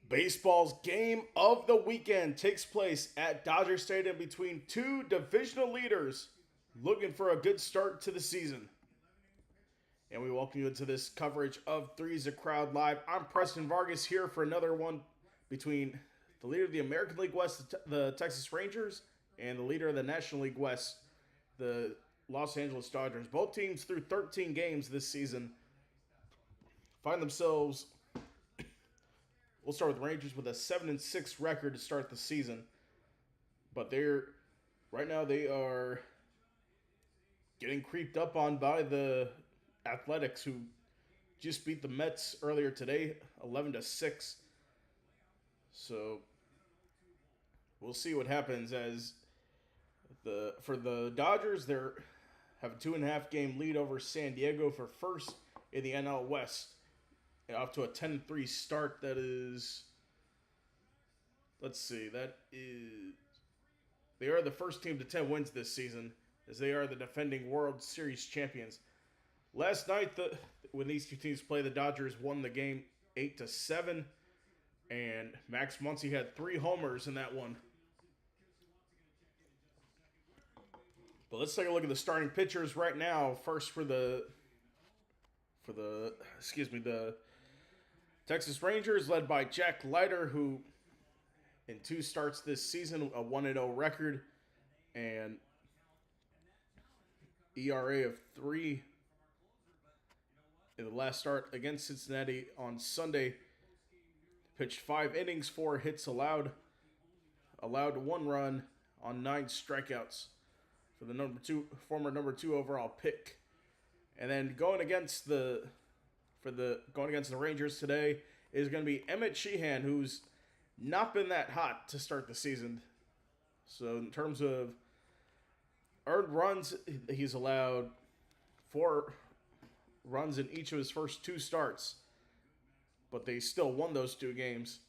Baseball's game of the weekend takes place at Dodger Stadium between two divisional leaders looking for a good start to the season. And we welcome you into this coverage of Three's a Crowd Live. I'm Preston Vargas here for another one between the leader of the American League West, the Texas Rangers, and the leader of the National League West, the Los Angeles Dodgers. Both teams through 13 games this season find themselves. We'll start with Rangers with a 7-6 record to start the season, but they are getting creeped up on by the Athletics, who just beat the Mets earlier today, 11-6. So we'll see what happens as for the Dodgers, they have a 2.5 game lead over San Diego for first in the NL West, off to a 10-3 start. That is, let's see, they are the first team to 10 wins this season, as they are the defending World Series champions. Last night, when these two teams play, the Dodgers won the game 8-7, and Max Muncy had 3 homers in that one. But let's take a look at the starting pitchers right now. First for the Texas Rangers, led by Jack Leiter, who in 2 starts this season, a 1-0 record, and ERA of 3 in the last start against Cincinnati on Sunday. Pitched 5 innings, 4 hits allowed 1 run on 9 strikeouts for the former number 2 overall pick. And then going against the Rangers today is going to be Emmett Sheehan, who's not been that hot to start the season. So in terms of earned runs, he's allowed 4 runs in each of his first 2 starts, but they still won those 2 games.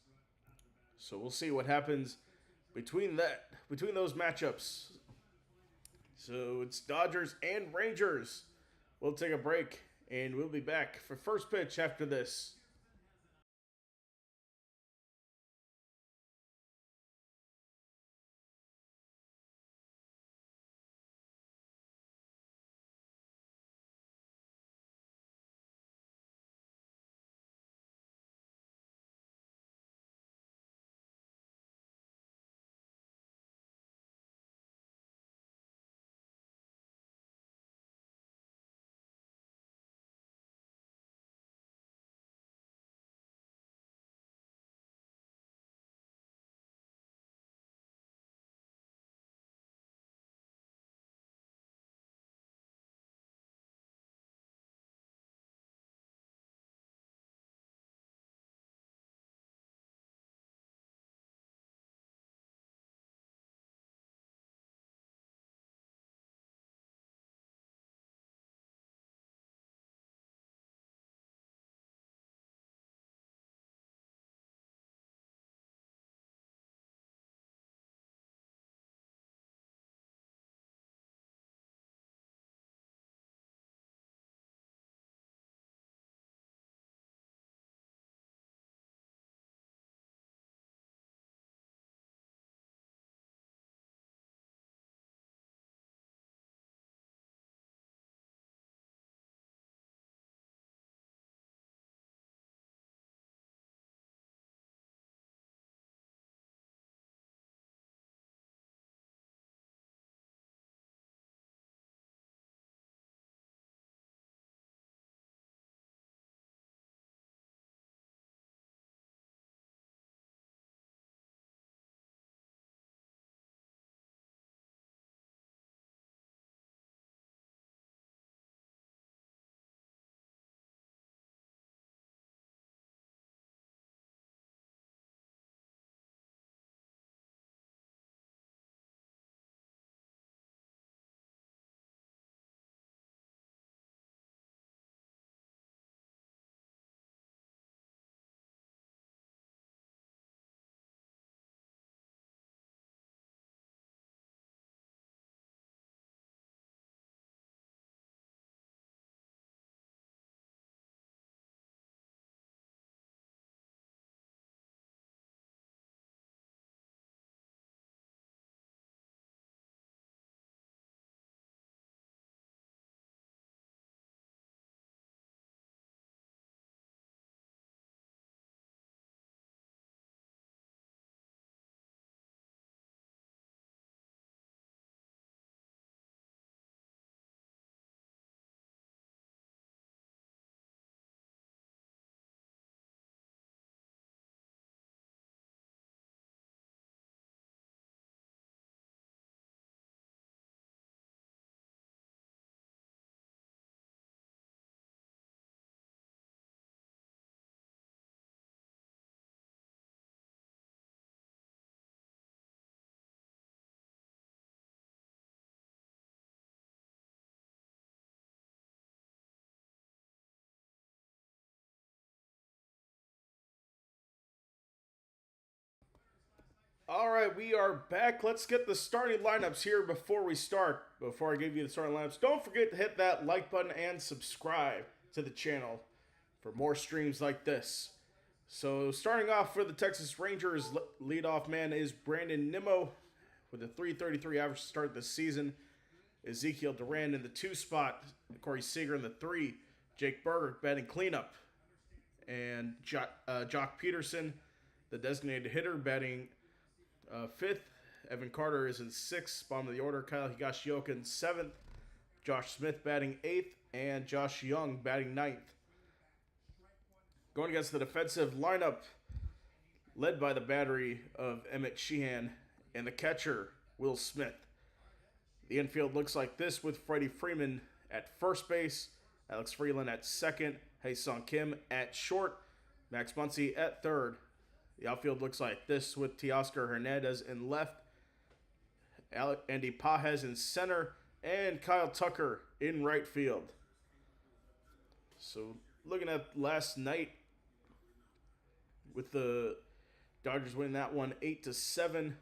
So we'll see what happens between those matchups. So it's Dodgers and Rangers. We'll take a break, and we'll be back for first pitch after this. All right, we are back. Let's get the starting lineups here before we start. Before I give you the starting lineups, don't forget to hit that like button and subscribe to the channel for more streams like this. So starting off for the Texas Rangers, leadoff man is Brandon Nimmo with a .333 average to start this season. Ezekiel Duran in the 2 spot, Corey Seager in the 3, Jake Berger batting cleanup, and Jock Peterson, the designated hitter, batting 5th. Evan Carter is in 6th, bottom of the order. Kyle Higashioka in 7th, Josh Smith batting 8th, and Josh Young batting 9th. Going against the defensive lineup, led by the battery of Emmett Sheehan and the catcher, Will Smith. The infield looks like this with Freddie Freeman at first base, Alex Freeland at second, Hae-Sung Kim at short, Max Muncy at third. The outfield looks like this with Teoscar Hernandez in left, Andy Pages in center, and Kyle Tucker in right field. So looking at last night, with the Dodgers winning that one 8-7. Of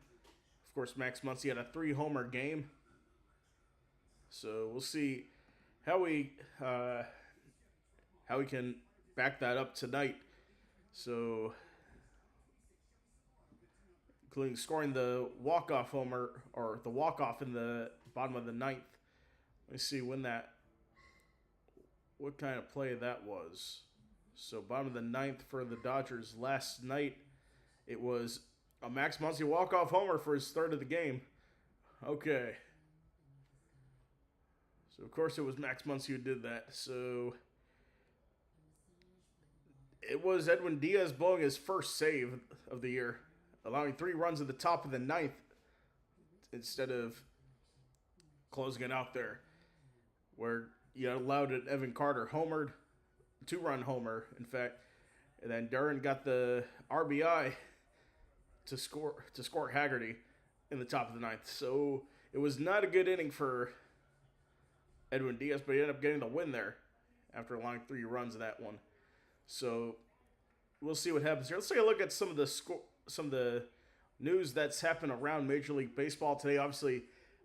course, Max Muncy had a 3-homer game. So we'll see how we can back that up tonight. So, including scoring the walk-off homer, or the walk-off in the bottom of the 9th. Let me see what kind of play that was. So bottom of the 9th for the Dodgers last night, it was a Max Muncy walk-off homer for his third of the game. Okay. So of course it was Max Muncy who did that. So it was Edwin Diaz blowing his first save of the year, allowing 3 runs at the top of the 9th instead of closing it out there, where you allowed an Evan Carter homered. 2-run homer, in fact, and then Duran got the RBI to score Haggerty in the top of the 9th. So it was not a good inning for Edwin Diaz, but he ended up getting the win there after allowing 3 runs in that one. So we'll see what happens here. Let's take a look at some of the news that's happened around Major League Baseball today. Obviously,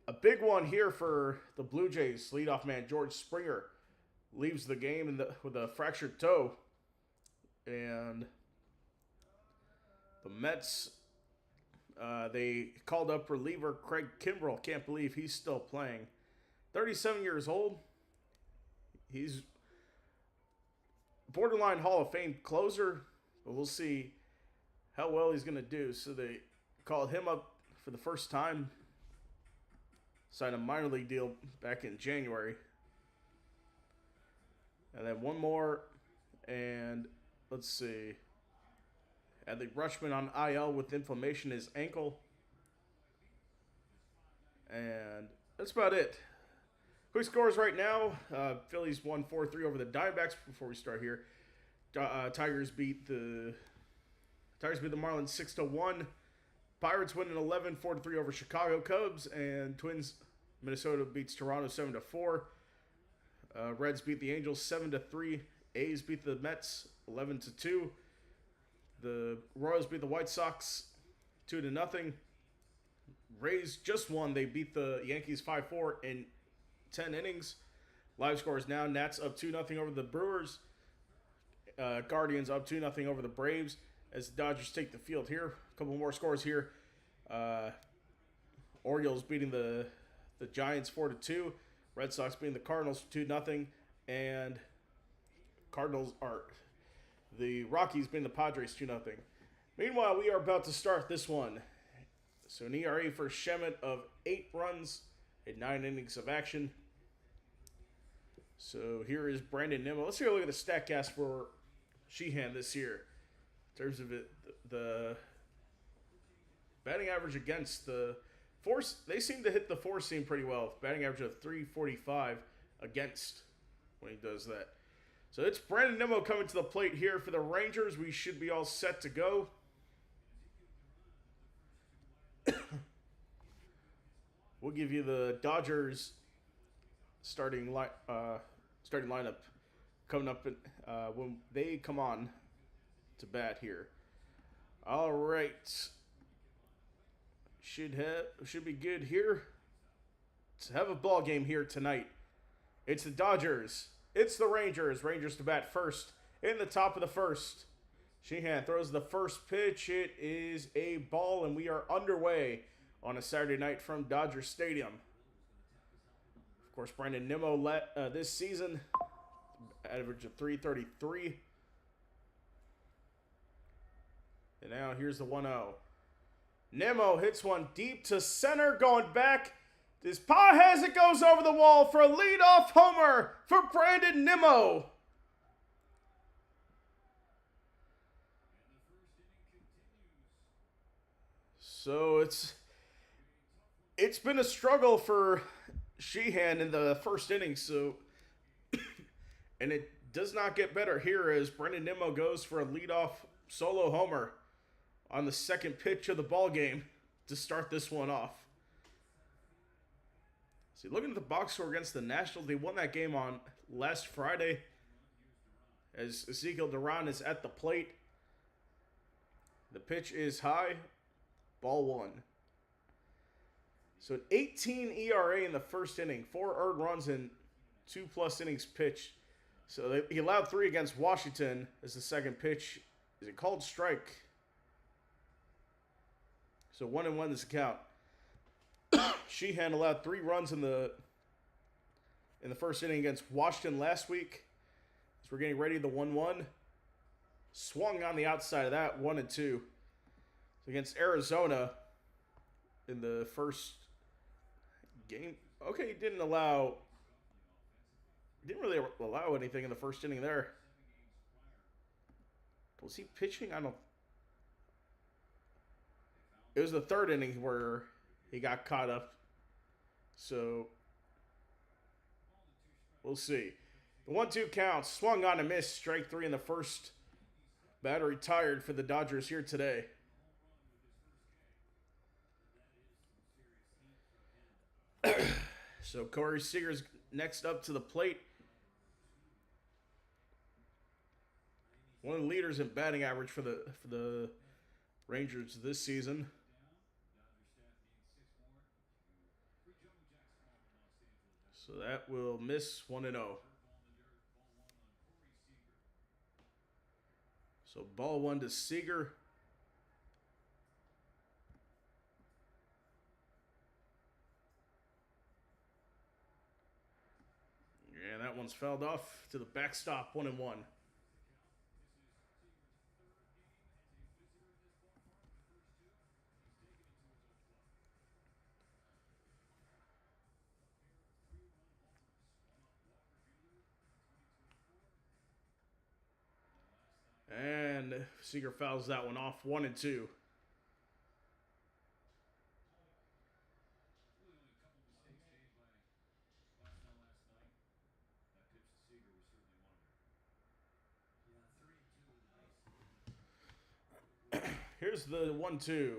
a big one here for the Blue Jays. Leadoff man George Springer leaves the game with a fractured toe. And the Mets, they called up reliever Craig Kimbrell. Can't believe he's still playing. 37 years old. He's borderline Hall of Fame closer, but we'll see how well he's going to do. So they called him up for the first time, signed a minor league deal back in January. And then one more, and let's see. Adley Rutschman on IL with inflammation in his ankle. And that's about it. Quick scores right now. Phillies won 4-3 over the Diamondbacks before we start here. Tigers beat the Marlins 6-1. Pirates win an 11, 4-3 over Chicago Cubs. And Twins, Minnesota beats Toronto 7-4. Reds beat the Angels 7-3. A's beat the Mets 11-2. The Royals beat the White Sox 2-0. Rays just won. They beat the Yankees 5-4 in 10 innings. Live scores now. Nats up 2-0 over the Brewers. Guardians up 2-0 over the Braves as the Dodgers take the field here. A couple more scores here. Orioles beating the Giants 4-2. Red Sox beating the Cardinals 2-0, and the Rockies beating the Padres 2-0. Meanwhile, we are about to start this one. So an ERA for Shemet of 8 runs in 9 innings of action. So here is Brandon Nimmo. Let's take a look at the StatCast for Sheehan this year. In terms of the batting average against the force, they seem to hit the four seam pretty well. Batting average of .345 against when he does that. So it's Brandon Nimmo coming to the plate here for the Rangers. We should be all set to go. We'll give you the Dodgers starting lineup coming up when they come on to bat here. All right. should be good here. Let's have a ball game here tonight. It's the Dodgers. It's the Rangers. Rangers to bat first in the top of the first. Sheehan throws the first pitch. It is a ball, and we are underway on a Saturday night from Dodger Stadium. Of course, Brandon Nimmo this season, average of .333. And now here's the 1-0. Nimmo hits one deep to center, going back. This paw has it, goes over the wall for a leadoff homer for Brandon Nimmo. So it's been a struggle for Sheehan in the first inning, and it does not get better here as Brandon Nimmo goes for a leadoff solo homer on the second pitch of the ball game to start this one off. See, looking at the box score against the Nationals, they won that game on last Friday as Ezekiel Duran is at the plate. The pitch is high, ball one. So an 18 ERA in the first inning, 4 earned runs in 2+ innings pitched. So he allowed 3 against Washington as the second pitch. Is it called strike? So 1-1 is the count. Sheehan allowed 3 runs in the first inning against Washington last week. As we're getting ready, the 1-1. Swung on the outside of that, 1-2. Against Arizona in the first game. Okay, he didn't really allow anything in the first inning there. Was he pitching? It was the third inning where he got caught up. So we'll see. The 1-2 count, swung on a miss, strike 3 in the first. Batter retired for the Dodgers here today. So Corey Seager's next up to the plate. One of the leaders in batting average for the Rangers this season. So that will miss 1-0. So ball 1 to Seager. And that one's fouled off to the backstop, 1-1. And Seager fouls that one off, 1-2. Here's the 1-2.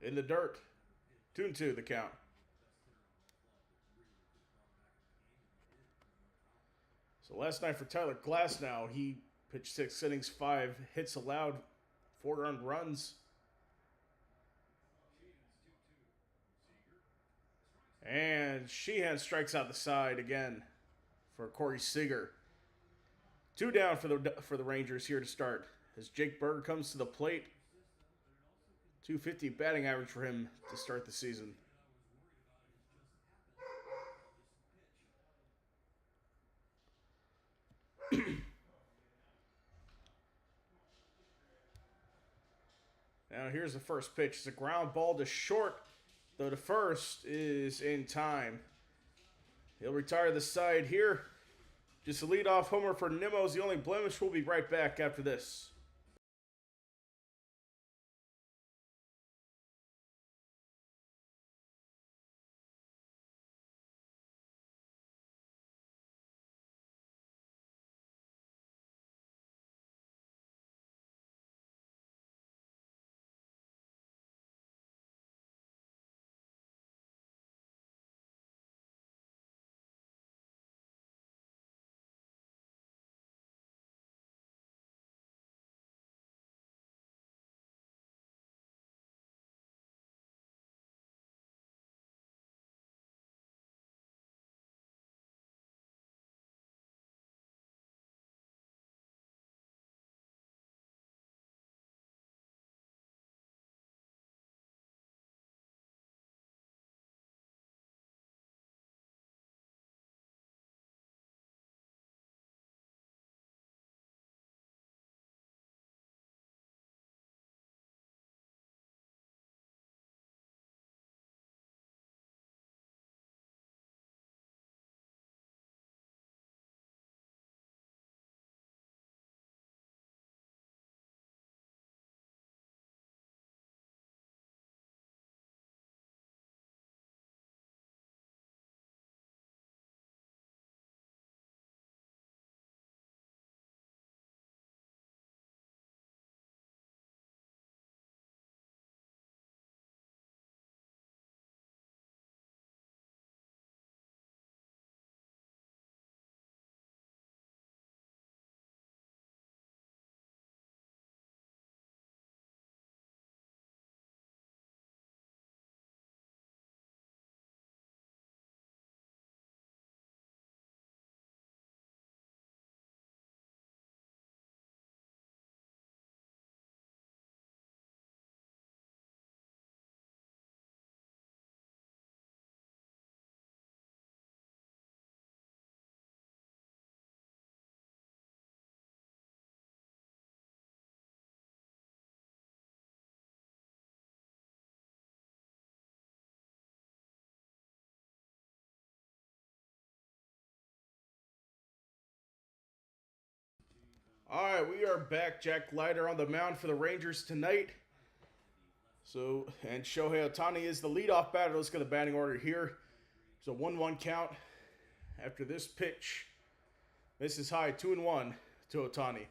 In the dirt. 2-2 the count. So last night for Tyler Glasnow, he pitched 6 innings, 5 hits allowed, 4 earned runs. And Sheehan strikes out the side again for Corey Seager. 2 down for the Rangers here to start. As Jake Berger comes to the plate. .250 batting average for him to start the season. Now here's the first pitch. It's a ground ball to short, though the first is in time. He'll retire the side here. Just a leadoff homer for Nimmo is the only blemish. We'll be right back after this. All right, we are back. Jack Leiter on the mound for the Rangers tonight. So, and Shohei Ohtani is the leadoff batter. Let's get the batting order here. So 1-1 count after this pitch. This is high, 2-1 to Ohtani.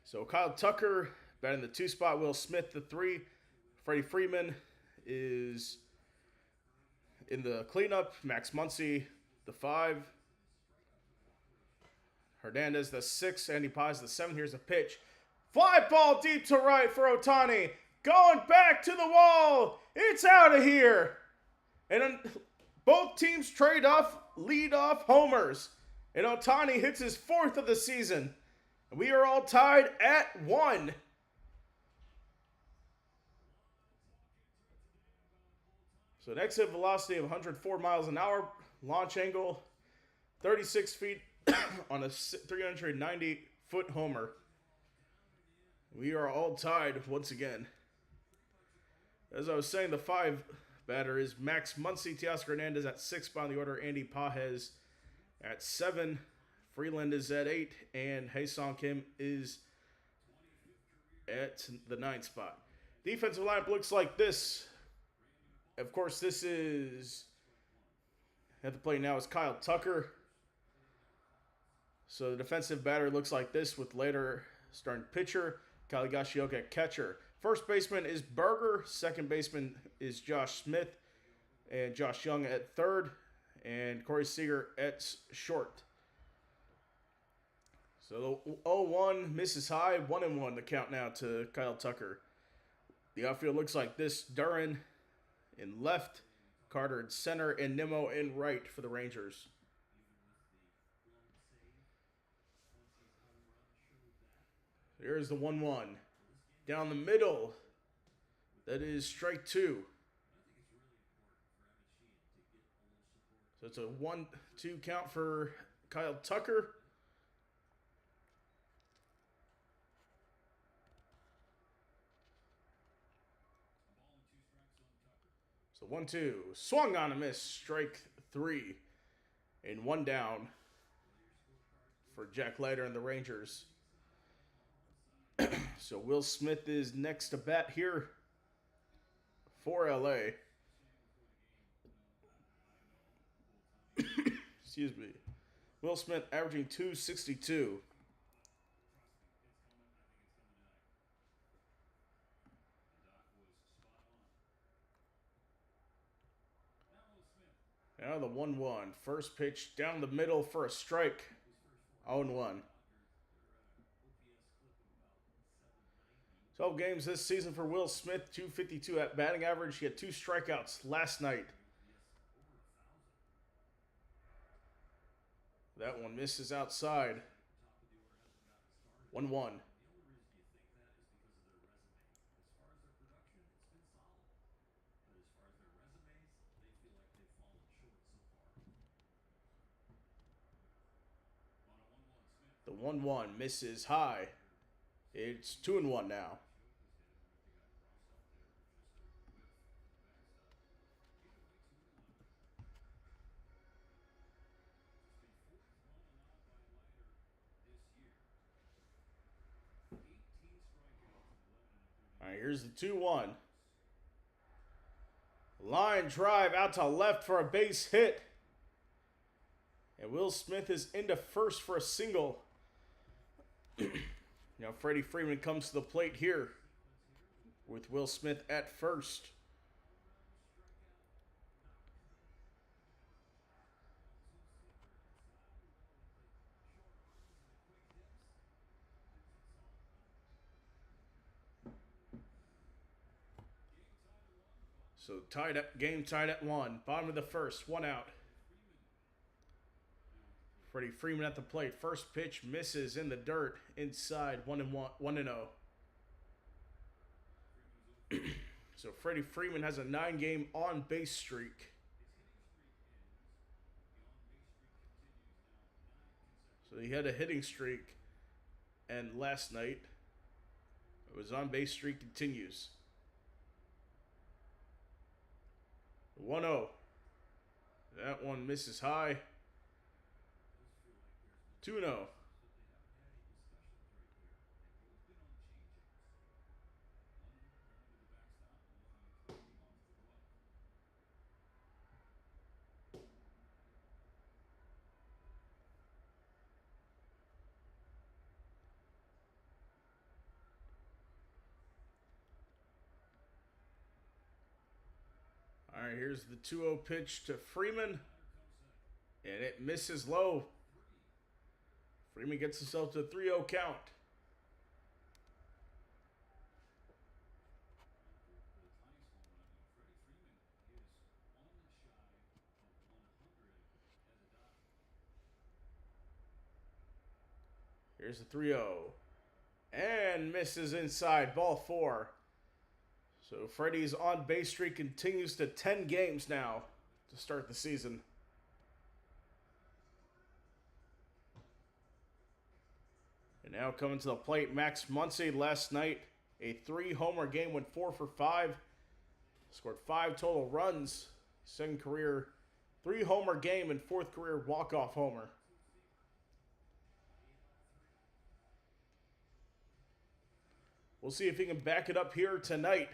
So Kyle Tucker batting the 2 spot. Will Smith the 3. Freddie Freeman is in the cleanup. Max Muncy the 5. Hernandez the 6. Andy Paz the 7. Here's the pitch. Fly ball deep to right for Ohtani. Going back to the wall. It's out of here. And then both teams trade off lead-off homers. And Ohtani hits his 4th of the season. And we are all tied at 1. So an exit velocity of 104 miles an hour. Launch angle 36 feet on a 390-foot homer. We are all tied once again. As I was saying, the 5 batter is Max Muncy. Teoscar Hernandez at 6 on the order. Andy Pages at 7. Freeland is at 8. And Hae-Sung Kim is at the 9th spot. Defensive lineup looks like this. Of course, this is at the plate now is Kyle Tucker. So the defensive batter looks like this with later starting pitcher, Kyle Higashioka at catcher. First baseman is Berger. Second baseman is Josh Smith. And Josh Young at third. And Corey Seager at short. So the 0-1 misses high. 1-1 the count now to Kyle Tucker. The outfield looks like this. Duran in left. Carter in center. And Nimmo in right for the Rangers. Here's the 1-1. Down the middle. That is strike 2. So it's a 1-2 count for Kyle Tucker. So 1-2. Swung on a miss. Strike 3. And 1 down for Jack Leiter and the Rangers. So Will Smith is next to bat here for LA. Excuse me. Will Smith averaging .262. Now the 1-1. First pitch down the middle for a strike. 0-1. 12 games this season for Will Smith, .252 at batting average. He had 2 strikeouts last night. That one misses outside. 1-1. The 1-1 misses high. It's 2-1 now. All right, here's the 2-1. Line drive out to left for a base hit. And Will Smith is into first for a single. Now Freddie Freeman comes to the plate here with Will Smith at first. So game tied at 1. Bottom of the first, 1 out. Freddie Freeman at the plate. First pitch misses in the dirt inside. 1-0. So Freddie Freeman has a 9-game on-base streak. So he had a hitting streak, and last night his on-base streak continues. 1-0. That one misses high. 2-0. All right, here's the 2-0 pitch to Freeman. And it misses low. Freeman gets himself to a 3-0 count. Here's the 3-0. And misses inside, ball 4. So Freddie's on-base streak continues to 10 games now to start the season. And now coming to the plate, Max Muncy last night. A 3-homer game, went 4 for 5. Scored 5 total runs. Second career 3-homer game and 4th career walk-off homer. We'll see if he can back it up here tonight.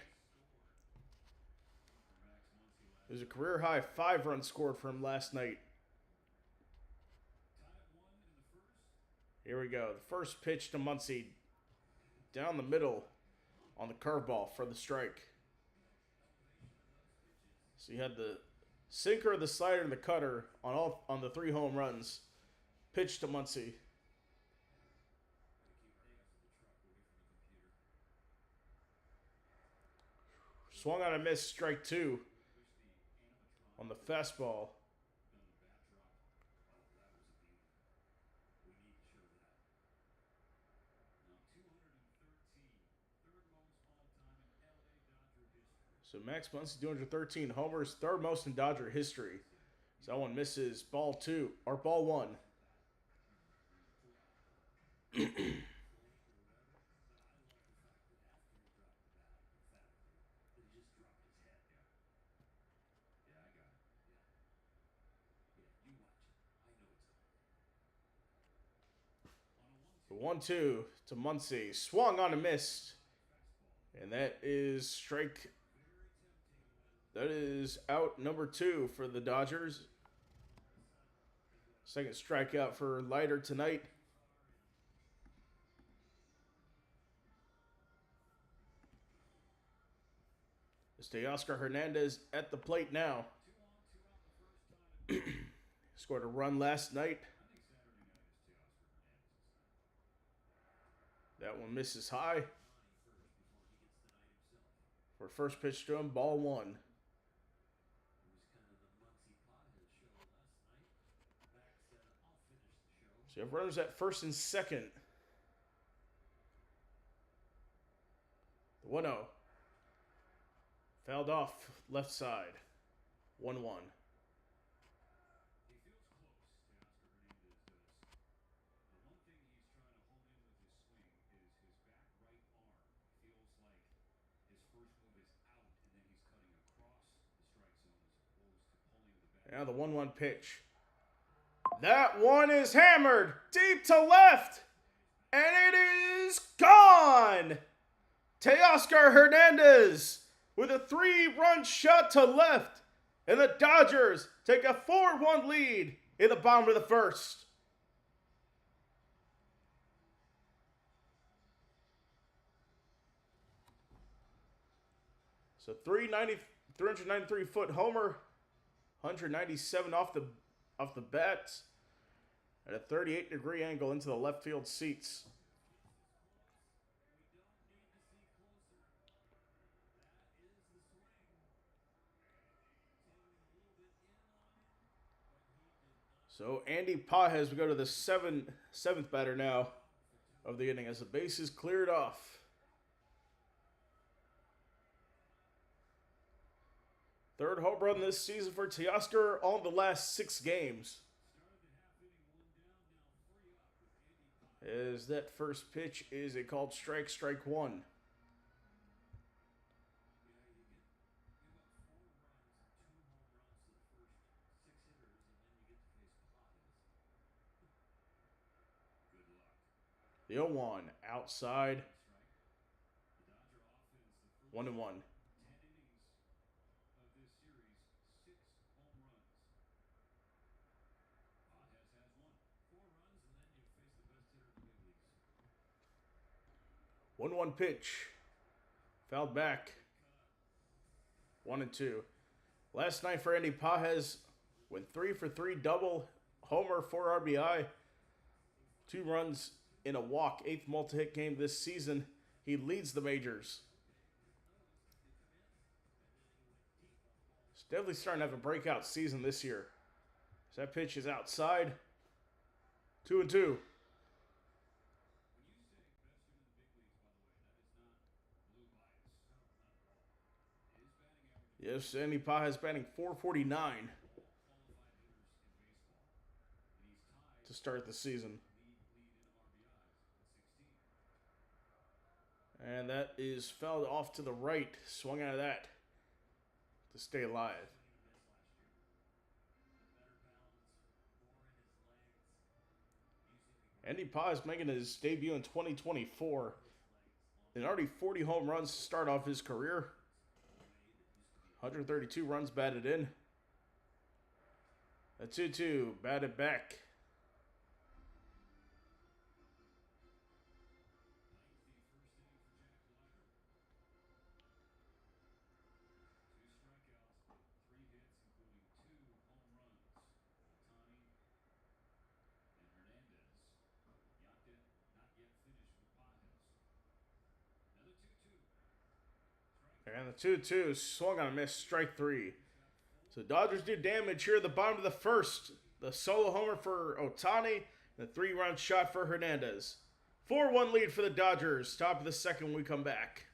There's a career high 5 runs scored for him last night. Here we go. The first pitch to Muncy. Down the middle on the curveball for the strike. So you had the sinker, the slider, and the cutter on the 3 home runs. Pitch to Muncy. Swung on a miss, strike 2 on the fastball. So Max Muncy, 213 homers, 3rd most in Dodger history. So that one misses, ball 2, or ball 1. The 1-2 to Muncy, swung on a miss. And that is strike. That is out number 2 for the Dodgers. Second strikeout for Leiter tonight. It's Teoscar Hernandez at the plate now. Scored a run last night. That one misses high. For first pitch to him, ball 1. So you have runners at first and second. The 1-0. Fouled off left side. 1-1. Now the 1-1 pitch. That one is hammered deep to left. And it is gone. Teoscar Hernandez with a 3-run shot to left. And the Dodgers take a 4-1 lead in the bottom of the first. So 393-foot homer. 197 off the bat at a 38-degree angle into the left field seats. So Andy Pages, we go to the seventh batter now of the inning as the base is cleared off. Third home run this season for Teoscar on the last 6 games. As that first pitch is a called strike, strike 1. The 0-1 outside. 1-1. One pitch. Fouled back. 1-2. Last night for Andy Pages went 3 for 3 double, homer, 4 RBI, 2 runs in a walk, 8th multi-hit game this season. He leads the majors. He's definitely starting to have a breakout season this year. So that pitch is outside. 2-2. Yes, Andy Pages batting .449 to start the season. And that is fouled off to the right. Swung out of that to stay alive. Andy Pages making his debut in 2024. And already 40 home runs to start off his career. 132 runs batted in. A 2-2 batted back. And the 2-2 swung on a miss, strike 3. So Dodgers do damage here at the bottom of the first. The solo homer for Ohtani, the 3-run shot for Hernandez. 4-1 lead for the Dodgers. Top of the second when we come back.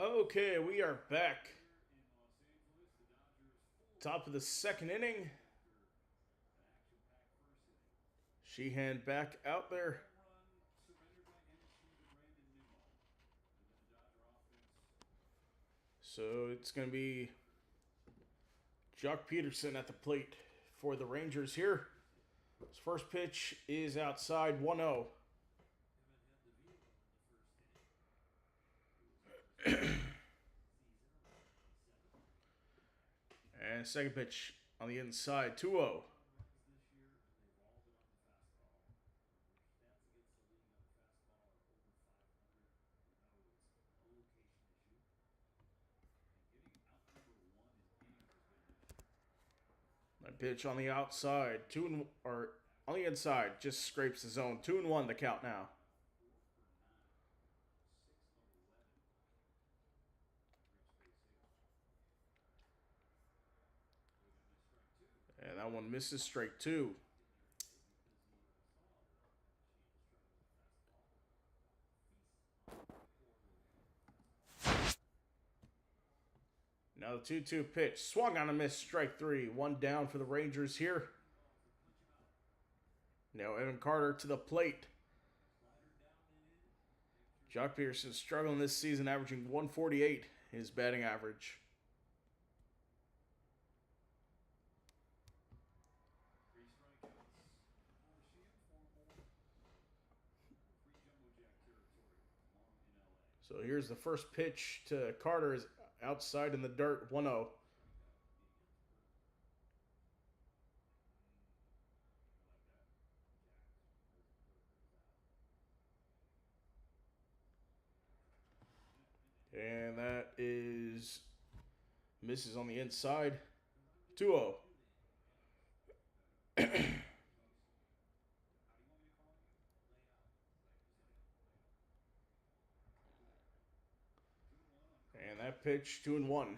Okay, we are back. Top of the second inning. Sheehan back out there. So it's going to be Jock Peterson at the plate for the Rangers here. His first pitch is outside, 1-0. And second pitch on the inside, 2-0. That pitch on the outside, on the inside, just scrapes the zone. 2-1 the count now. And that one misses, strike 2. Now the 2-2 pitch. Swung on a miss, strike 3. 1 down for the Rangers here. Now Evan Carter to the plate. Jock Peterson struggling this season, averaging 148 his batting average. So here's the first pitch to Carter, is outside in the dirt, 1-0. And that is misses on the inside, 2-0. And that pitch, 2-1.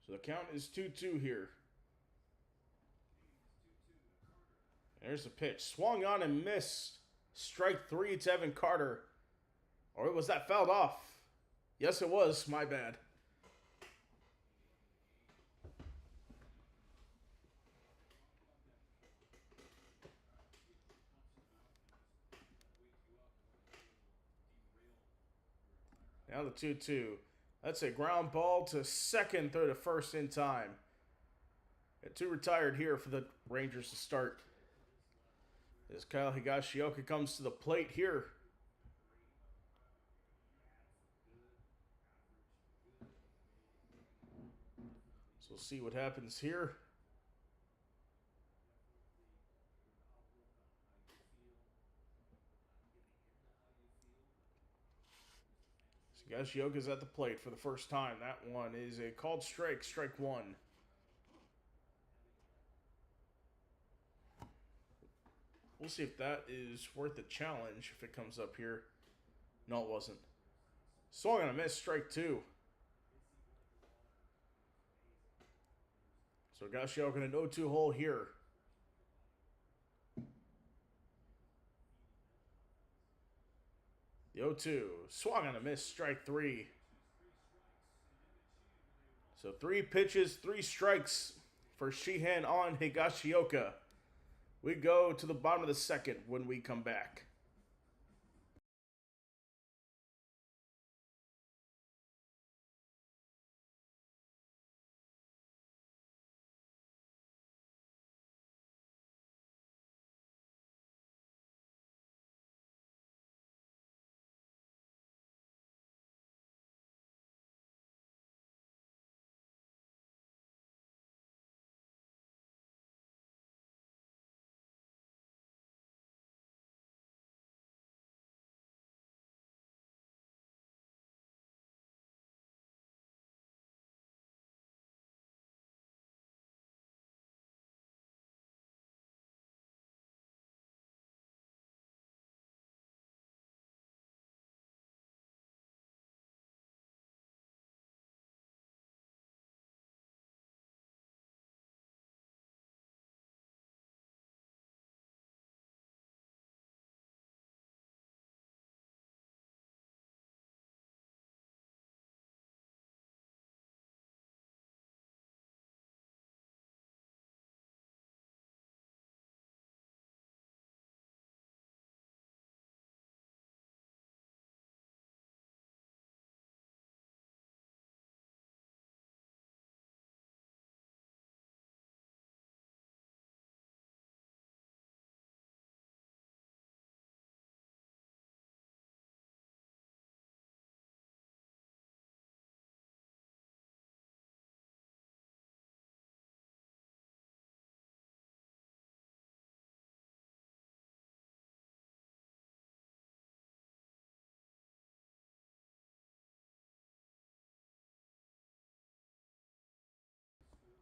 So the count is 2-2 here. There's the pitch. Swung on and missed. Strike 3 to Evan Carter. Or was that fouled off? Yes, it was. My bad. Now the 2-2. That's a ground ball to second, throw to first in time. Got 2 retired here for the Rangers to start. As Kyle Higashioka comes to the plate here. So we'll see what happens here. So Higashioka's at the plate for the first time. That one is a called strike, strike 1. We'll see if that is worth a challenge if it comes up here. No, it wasn't. Swung on a miss, strike 2. So Higashioka in an 0-2 hole here. The 0-2. Swung on a miss, strike 3. So 3 pitches, 3 strikes for Sheehan on Higashioka. We go to the bottom of the second when we come back.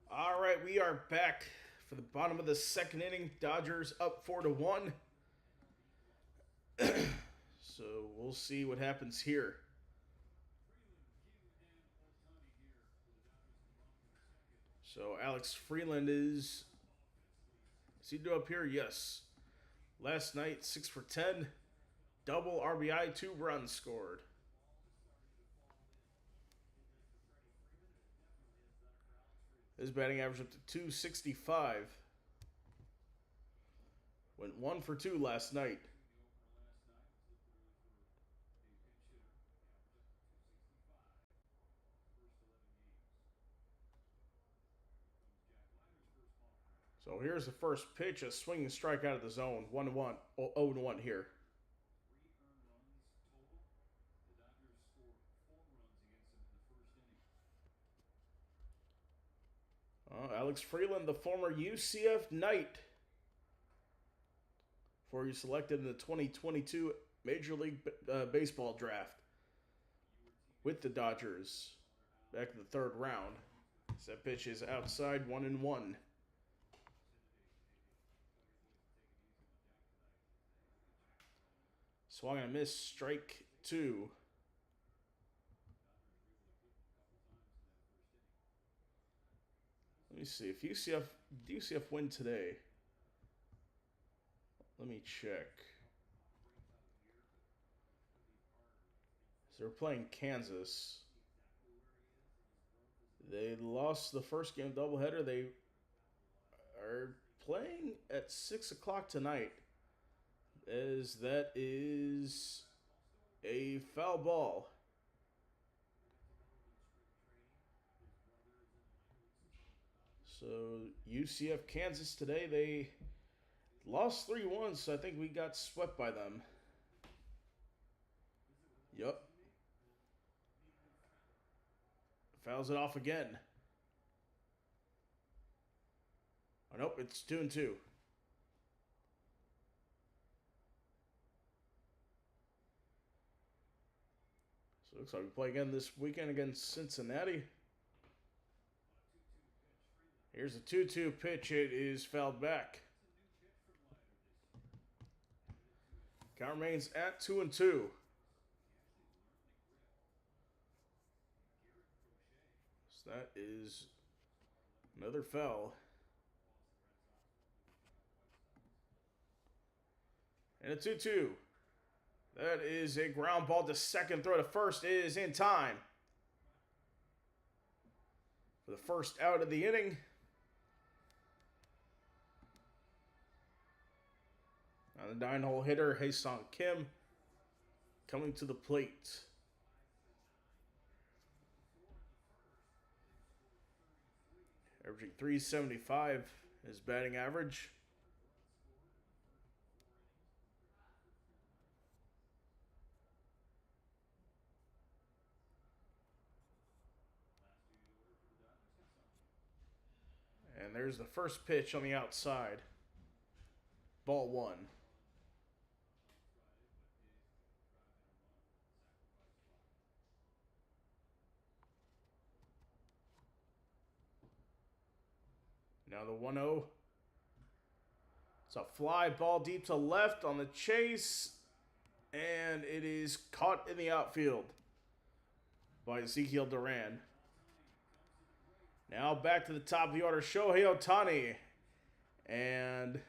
All right, we are back for the bottom of the second inning. Dodgers up 4-1. So we'll see what happens here. So Alex Freeland is he do up here? Yes. Last night, 6 for 10, double RBI, 2 runs scored. His batting average up to 265. Went 1 for 2 last night. So here's the first pitch, a swinging strike out of the zone. 1-1, 0-1 here. Alex Freeland, the former UCF Knight, before he selected in the 2022 Major League Baseball draft with the Dodgers back in the 3rd round. So that pitch is outside, 1-1. Swung and a miss, strike 2. Let me see if UCF win today. Let me check. So they're playing Kansas. They lost the first game doubleheader. They are playing at 6 o'clock tonight, as that is a foul ball. So UCF Kansas today, they lost 3-1, so I think we got swept by them. Yup. Fouls it off again. Oh, nope, it's 2-2. So it looks like we play again this weekend against Cincinnati. Here's a 2-2 pitch. It is fouled back. Count remains at 2-2. So that is another foul. And a 2-2. That is a ground ball to second. Throw to first is in time for the first out of the inning. Now the 9-hole hitter, Hae-Sung Kim, coming to the plate. Averaging .375 his batting average. And there's the first pitch on the outside. Ball 1. Now the 1-0. It's a fly ball deep to left on the chase. And it is caught in the outfield by Ezekiel Duran. Now back to the top of the order, Shohei Ohtani. And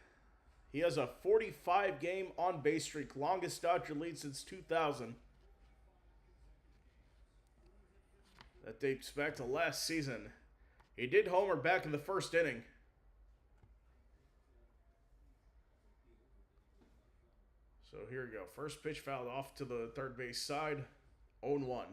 he has a 45-game on-base streak, longest Dodger lead since 2000. That dates back to last season. He did homer back in the first inning. So here we go. First pitch fouled off to the third base side. 0-1.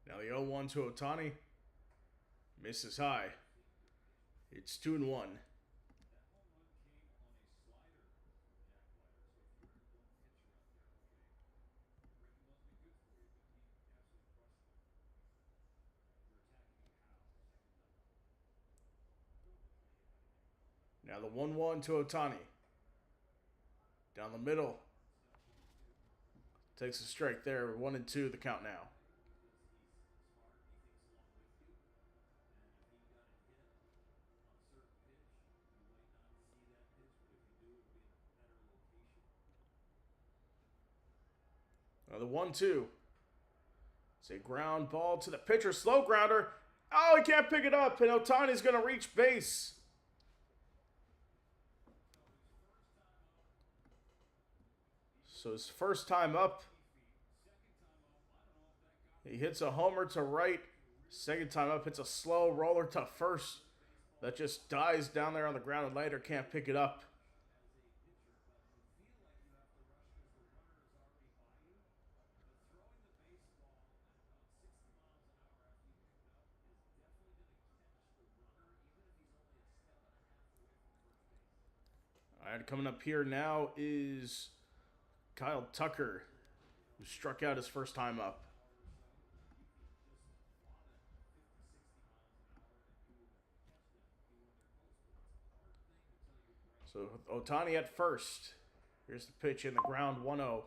Now the 0-1 to Ohtani. Misses high. It's 2-1. Now the 1-1 to Ohtani. Down the middle. Takes a strike there. 1-2 the count now. Now the 1-2. It's a ground ball to the pitcher. Slow grounder. Oh, he can't pick it up. And Ohtani's going to reach base. So his first time up. He hits a homer to right. Second time up, hits a slow roller to first. That just dies down there on the ground, and Leiter can't pick it up. All right, coming up here now is Kyle Tucker, who struck out his first time up. So Ohtani at first. Here's the pitch in the ground, 1-0.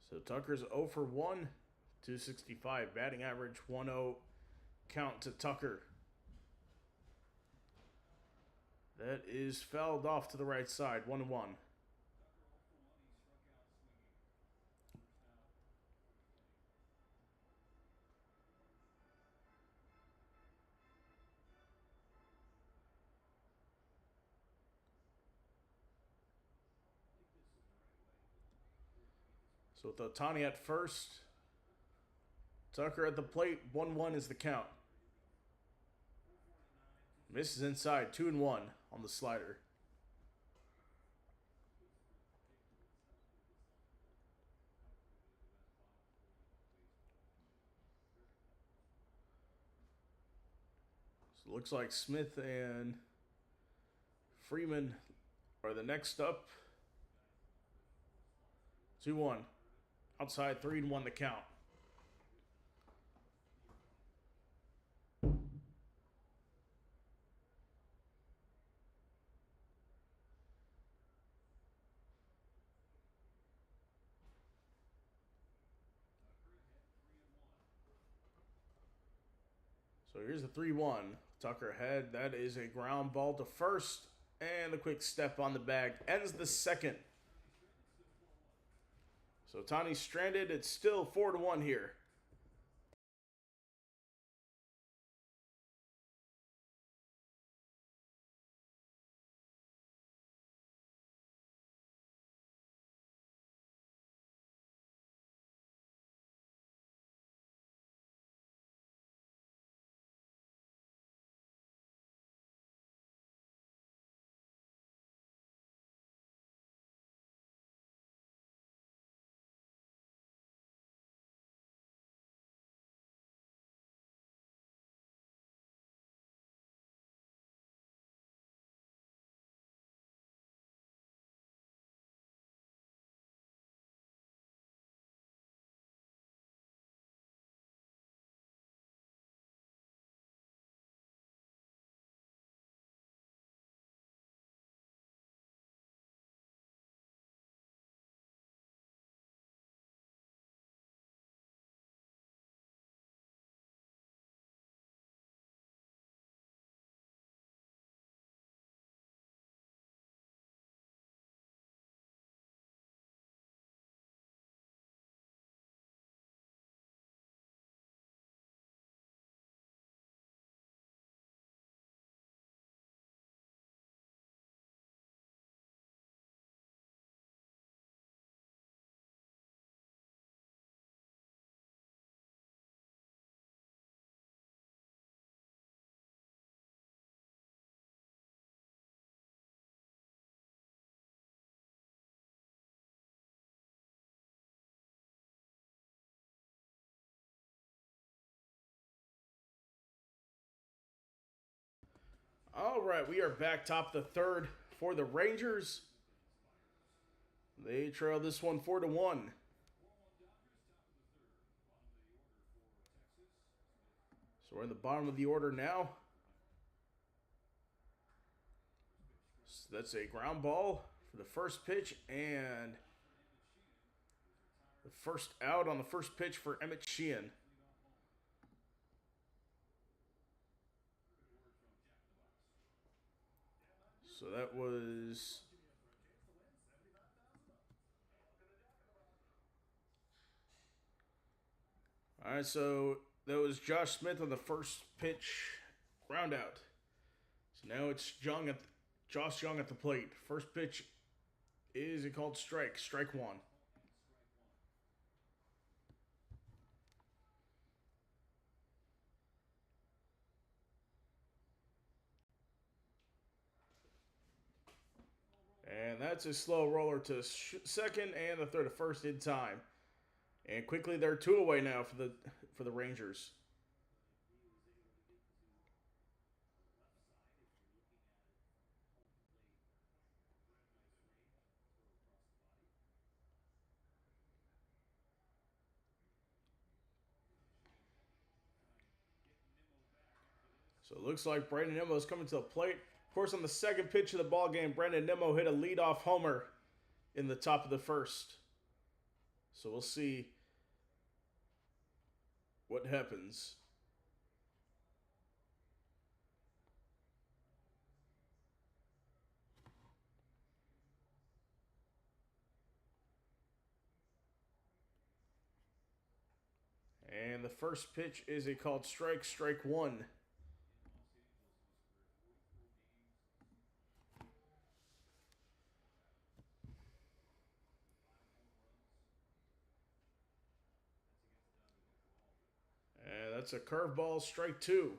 So Tucker's 0 for 1, 265 batting average, 1-0 count to Tucker. That is fouled off to the right side, 1-1. So with Ohtani at first, Tucker at the plate, 1-1 is the count. Misses inside, 2-1 on the slider. So it looks like Smith and Freeman are the next up. 2-1. Outside, 3-1 the count. So here's the 3-1. Tucker ahead. That is a ground ball to first. And the quick step on the bag ends the second. So Ohtani's stranded. It's still 4-1 here. All right, we are back top of the third for the Rangers. They trail this one 4-1. So we're in the bottom of the order now. So that's a ground ball for the first pitch, and The first out on the first pitch for Emmett Sheehan. So that was... All right, so that was Josh Smith on the first pitch, ground out. So now it's Josh Young at the plate. First pitch is it called strike? Strike one. And that's a slow roller to second and the third to first in time. And quickly they're two away now for the Rangers. So it looks like Brandon Nimmo is coming to the plate. Of course, on the second pitch of the ball game, Brandon Nimmo hit a leadoff homer in the top of the first. So we'll see what happens. And the first pitch is a called strike, strike one. And that's a curveball, strike two.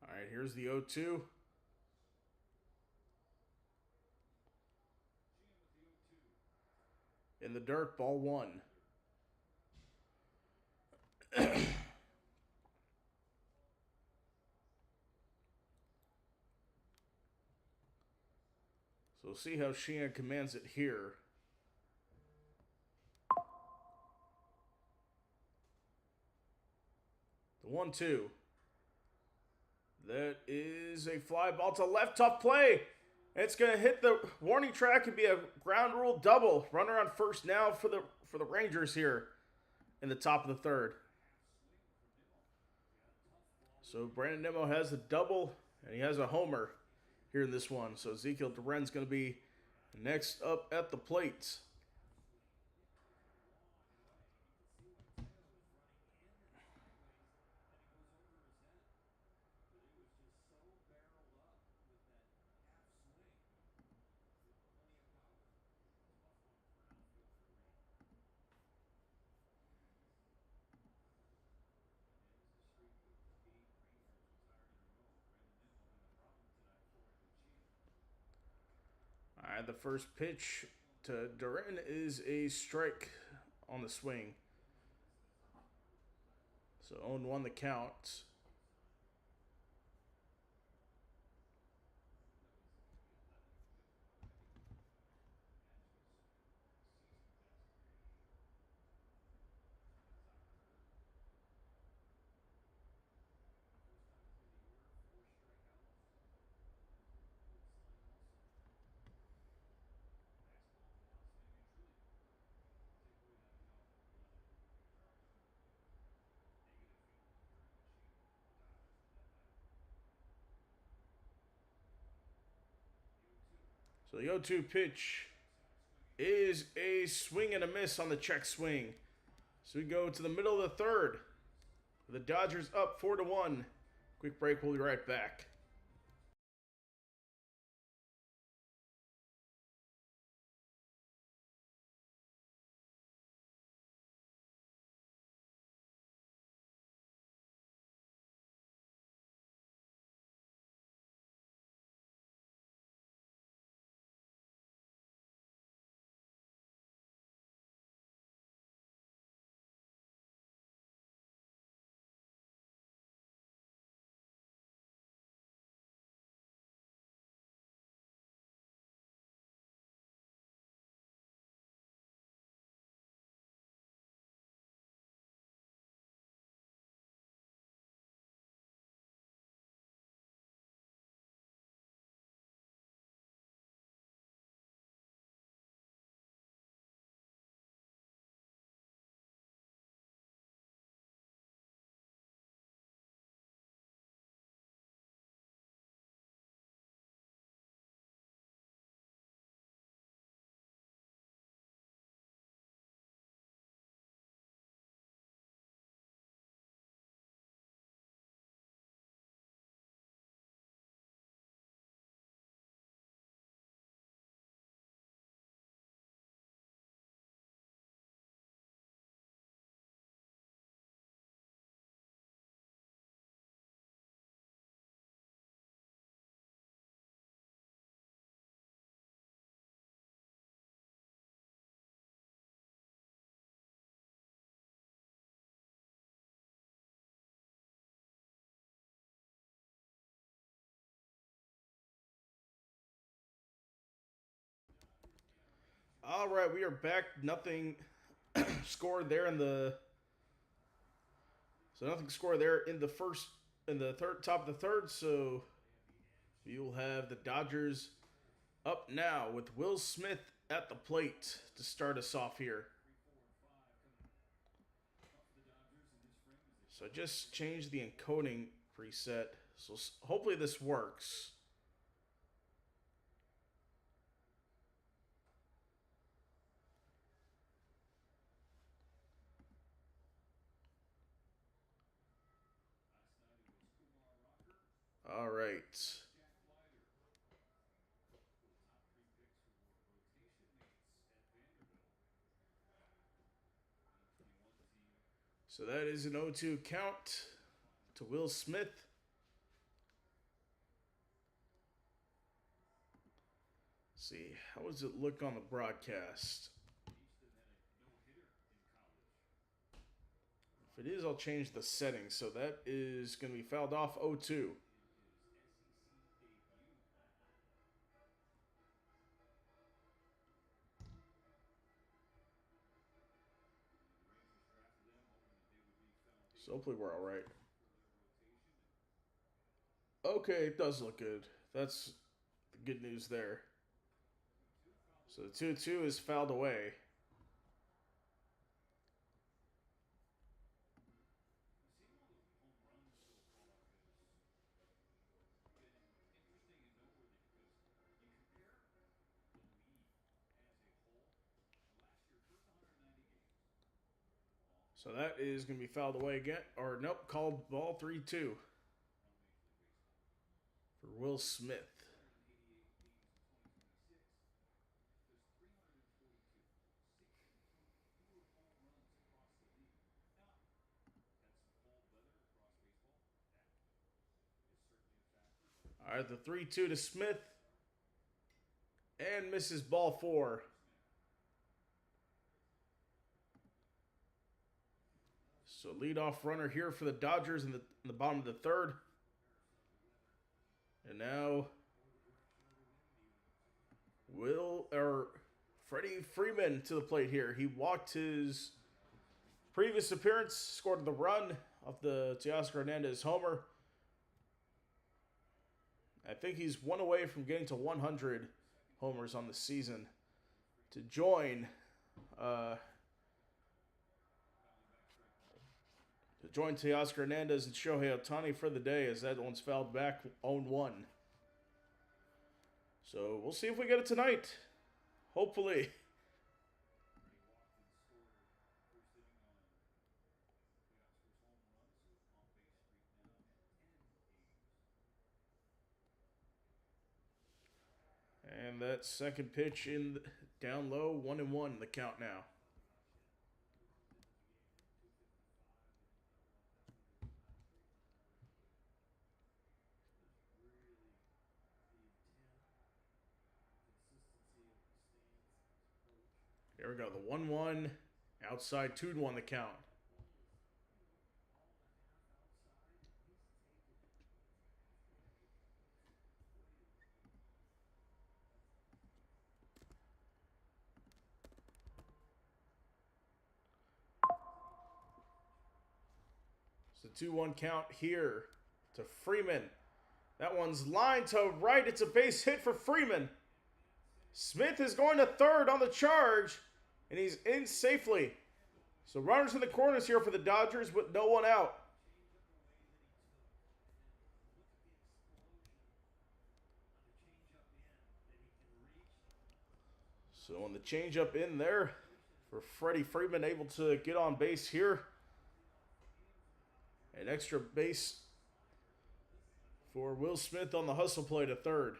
All right, here's the 0-2. In the dirt, ball one. So we'll see how Sheehan commands it here. The 1-2. That is a fly ball to left, tough play. It's going to hit the warning track and be a ground rule double. Runner on first now for the Rangers here in the top of the third. So Brandon Nimmo has a double and he has a homer here in this one. So Ezekiel Duren's going to be next up at the plate. All right, the first pitch to Duren is a strike on the swing. So 0-1 the count. So the 0-2 pitch is a swing and a miss on the check swing. So we go to the middle of the third. The Dodgers up 4-1. Quick break, we'll be right back. All right, we are back. Nothing scored there in the nothing scored there in the third top of the third. So you'll have the Dodgers up now with Will Smith at the plate to start us off here. So I just changed the encoding preset. So hopefully this works. All right. So that is an 0-2 count to Will Smith. Let's see, how does it look on the broadcast? If it is, I'll change the settings. So that is going to be fouled off 0-2. So hopefully we're all right. Okay, it does look good. That's the good news there. So the 2-2 is fouled away. So that is going to be fouled away again. Or nope, called ball 3-2 for Will Smith. All right, the 3-2 to Smith. And misses ball 4. So leadoff runner here for the Dodgers in the bottom of the third. And now Freddie Freeman to the plate here. He walked his previous appearance, scored the run off the Teoscar Hernandez homer. I think he's one away from getting to 100 homers on the season to join Teoscar Hernandez and Shohei Ohtani for the day, as that one's fouled back 0-1. So we'll see if we get it tonight. Hopefully. And that second pitch in down low, 1-1 the count now. Here we go, the 1-1 outside, 2-1 the count. It's a 2-1 count here to Freeman. That one's lined to right. It's a base hit for Freeman. Smith is going to third on the charge, and he's in safely. So runners in the corners here for the Dodgers with no one out. So on the changeup in there for Freddie Freeman, able to get on base here. An extra base for Will Smith on the hustle play to third.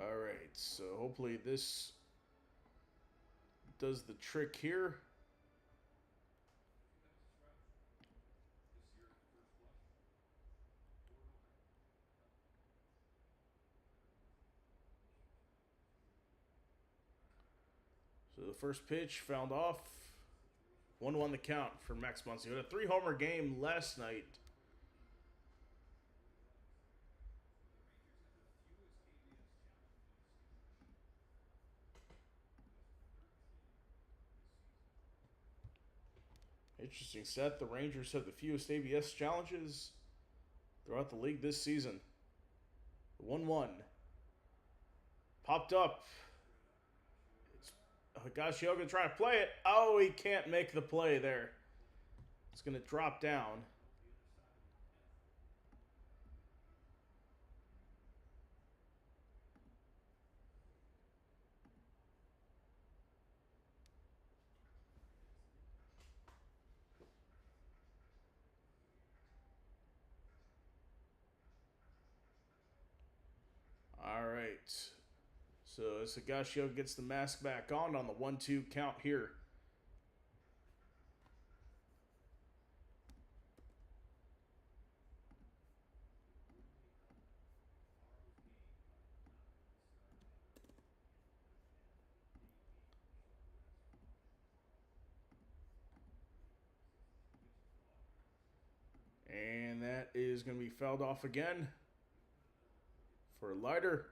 All right, so hopefully this does the trick here. So the first pitch fouled off. 1-1 the count for Max Muncy. He had a 3-homer game last night. Interesting set. The Rangers have the fewest ABS challenges throughout the league this season. 1-1. Popped up. Higashioka trying to play it. Oh, he can't make the play there. It's going to drop down. All right. So Higashioka gets the mask back on the 1-2 count here. And that is going to be fouled off again for Leiter.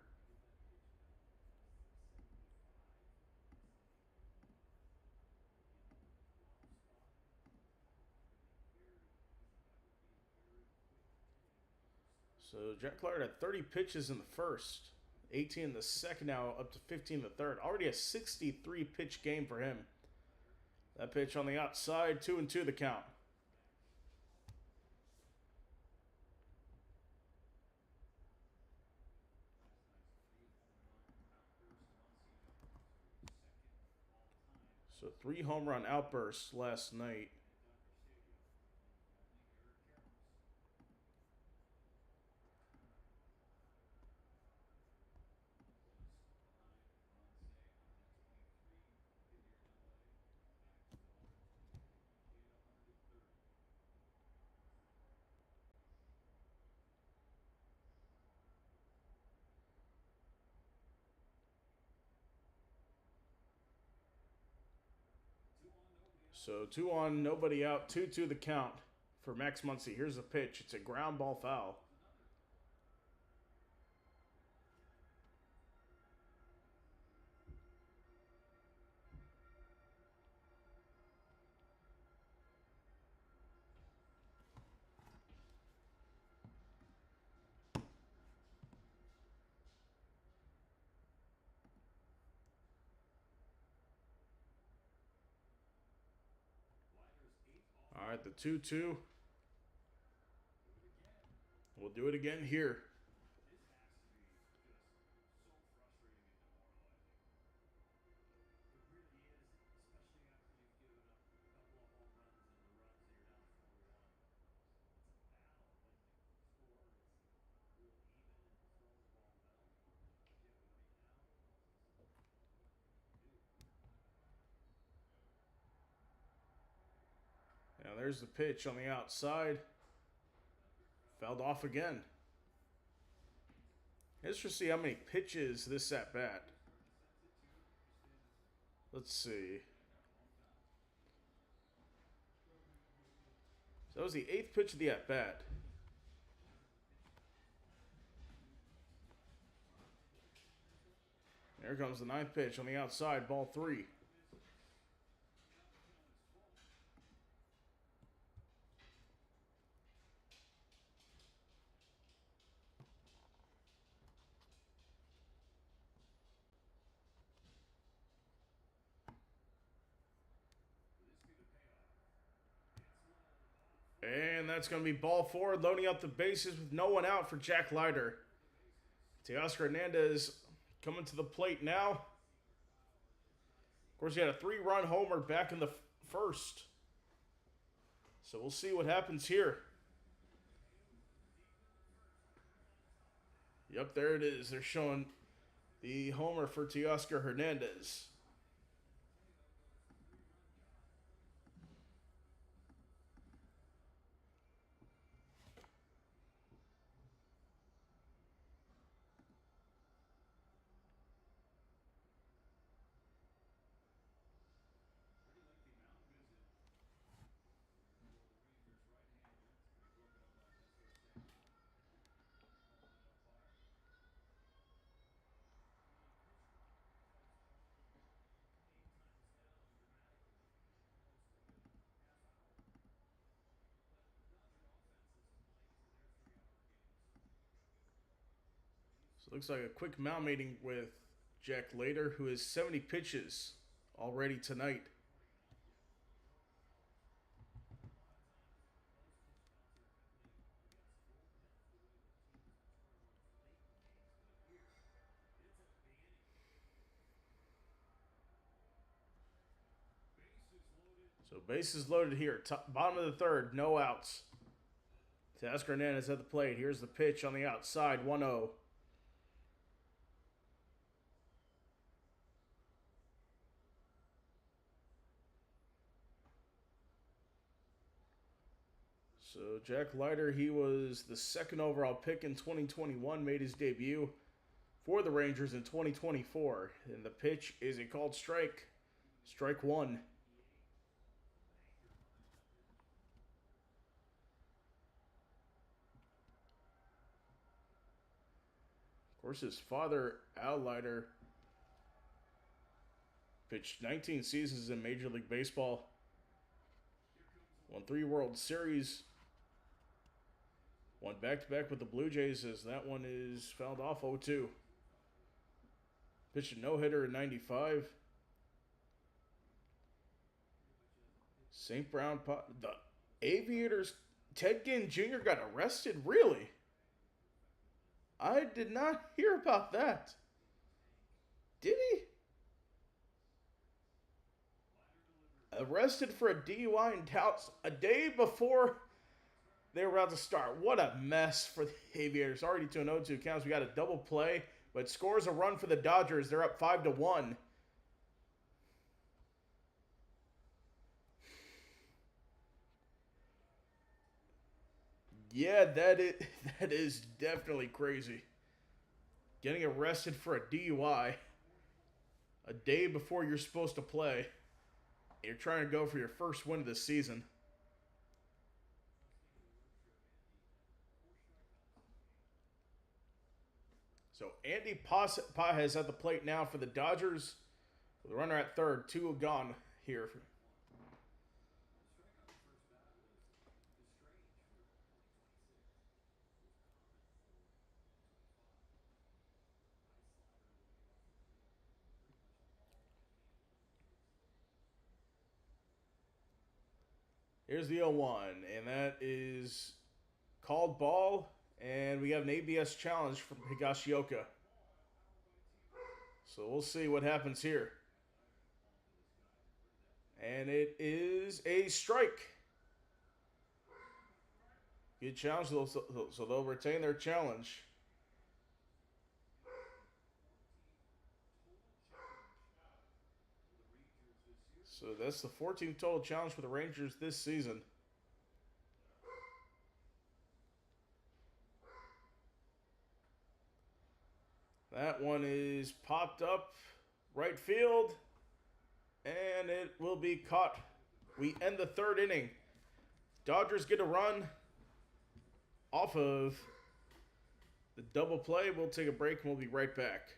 So Jack Leiter had 30 pitches in the first, 18 in the second, now up to 15 in the third. Already a 63 pitch game for him. That pitch on the outside, 2-2 the count. So 3 home run outbursts last night. So 2-on, nobody out, 2-2 the count for Max Muncy. Here's the pitch. It's a ground ball foul. All right, the 2-2. We'll do it again here. Now there's the pitch on the outside. Fouled off again. Let's just see how many pitches this at bat. Let's see. So that was the 8th pitch of the at bat. There comes the 9th pitch on the outside, ball 3. And that's going to be ball 4, loading up the bases with no one out for Jack Leiter. Teoscar Hernandez coming to the plate now. Of course, he had a 3-run homer back in the first. So we'll see what happens here. Yep, there it is. They're showing the homer for Teoscar Hernandez. So it looks like a quick mound meeting with Jack Leiter, who has 70 pitches already tonight. So bases loaded here. Bottom of the third, no outs. Teoscar Hernandez at the plate. Here's the pitch on the outside, 1-0. So Jack Leiter, he was the second overall pick in 2021, made his debut for the Rangers in 2024. And the pitch is a called strike. Strike one. Of course, his father, Al Leiter, pitched 19 seasons in Major League Baseball. Won 3 World Series. Won back-to-back with the Blue Jays, as that one is fouled off 0-2. Pitched a no-hitter in 95. St. Brown, the Aviators, Ted Ginn Jr. got arrested? Really? I did not hear about that. Did he? Arrested for a DUI in Dallas a day before they were about to start. What a mess for the Aviators. Already to an 0-2 counts. We got a double play, but scores a run for the Dodgers. They're up 5-1. Yeah, that is definitely crazy. Getting arrested for a DUI a day before you're supposed to play. You're trying to go for your first win of the season. So Andy Pages at the plate now for the Dodgers. With a runner at third, 2 gone here. Here's the 0-1, and that is called ball, and we have an ABS challenge from Higashioka. So we'll see what happens here. And it is a strike. Good challenge, so they'll retain their challenge. So that's the 14th total challenge for the Rangers this season. That one is popped up right field, and it will be caught. We end the third inning. Dodgers get a run off of the double play. We'll take a break, and we'll be right back.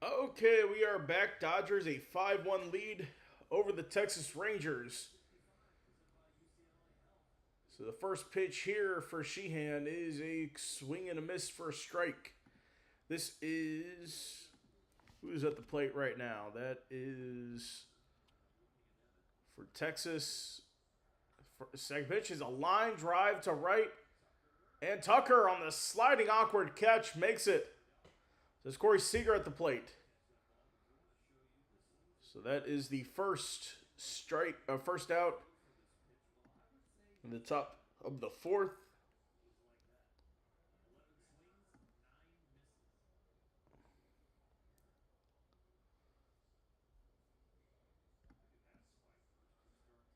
Okay, we are back. Dodgers a 5-1 lead over the Texas Rangers. So the first pitch here for Sheehan is a swing and a miss for a strike. This is who's at the plate right now? That is for Texas. Second pitch is a line drive to right. And Tucker on the sliding awkward catch makes it. So it's Corey Seager at the plate. So that is the first out in the top of the fourth.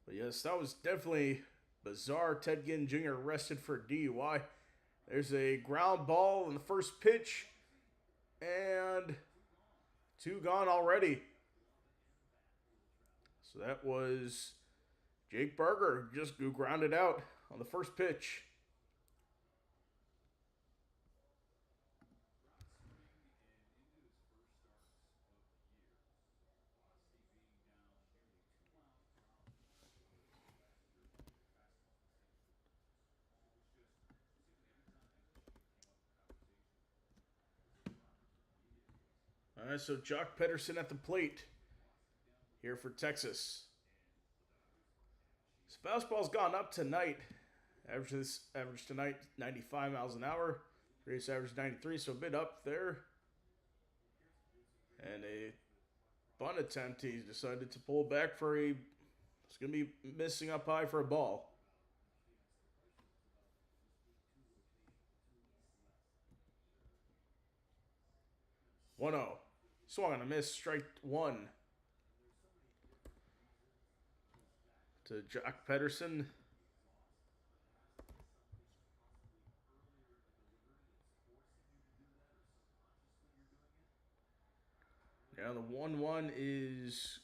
But yes, that was definitely bizarre. Ted Ginn Jr. arrested for DUI. There's a ground ball in the first pitch. And 2 gone already. So that was Jake Burger just who grounded out on the first pitch. All right, so Jock Pederson at the plate here for Texas. His fastball's gone up tonight. Average tonight 95 miles an hour. Previous average 93, so a bit up there. And a bunt attempt. He decided to pull back for a. It's going to be missing up high for a ball. 1-0. Swung on a miss. Strike 1 to Jock Pederson. Now the 1-1 is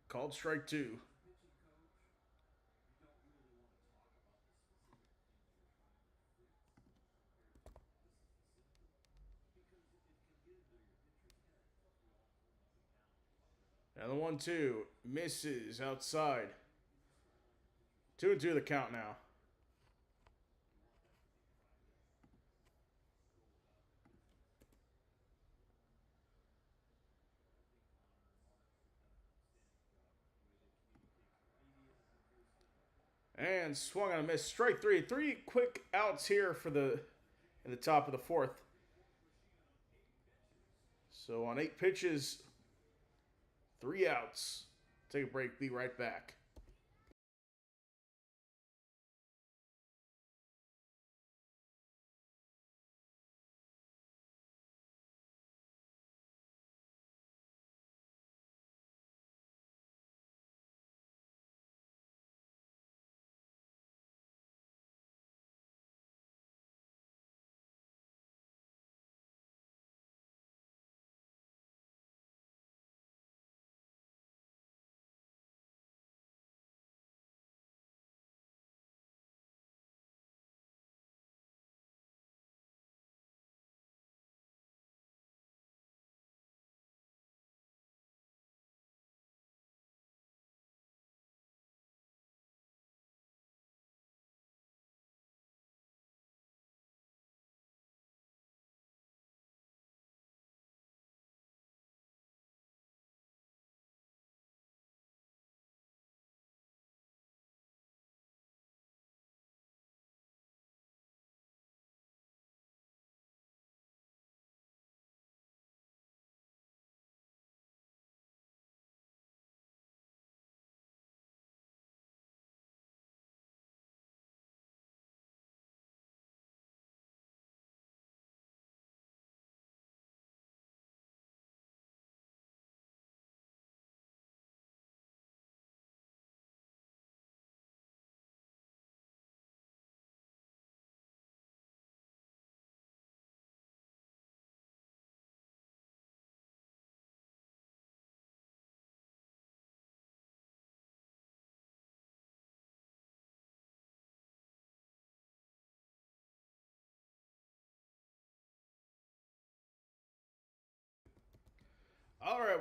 called strike 2. Now the 1-2 misses outside. 2-2 the count now. And swung on a miss. Strike 3. 3 quick outs here for in the top of the fourth. So on 8 pitches, 3 outs. Take a break. Be right back.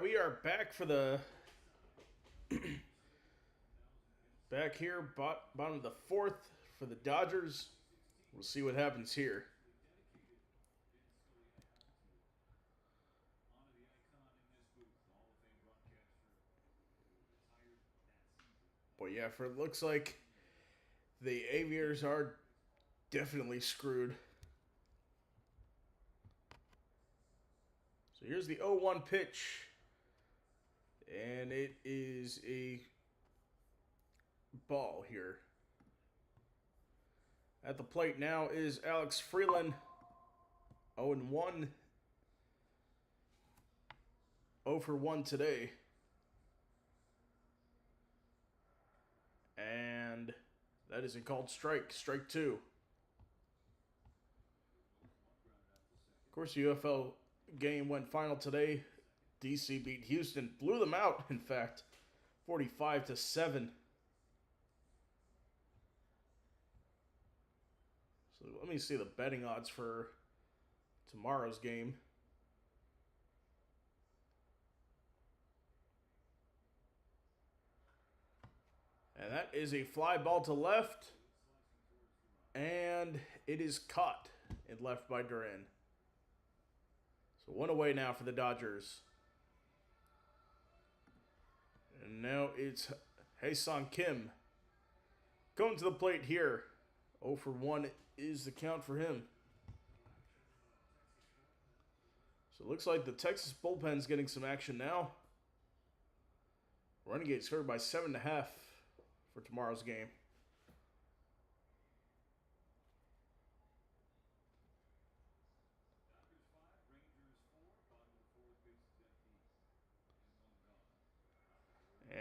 we are back for the back here, bottom of the fourth for the Dodgers. We'll see what happens here. But yeah, for it looks like the Aviators are definitely screwed. So here's the 0-1 pitch. And it is a ball here. At the plate now is Alex Freeland. 0-1. 0 for 1 today. And that is a called strike. Strike 2. Of course, the UFL game went final today. DC beat Houston. Blew them out, in fact. 45-7. So let me see the betting odds for tomorrow's game. And that is a fly ball to left. And it is caught and left by Duran. So 1 away now for the Dodgers. And now it's Hae-Sung Kim. Going to the plate here. 0 for 1 is the count for him. So it looks like the Texas bullpen's getting some action now. Renegades favored by 7.5 for tomorrow's game.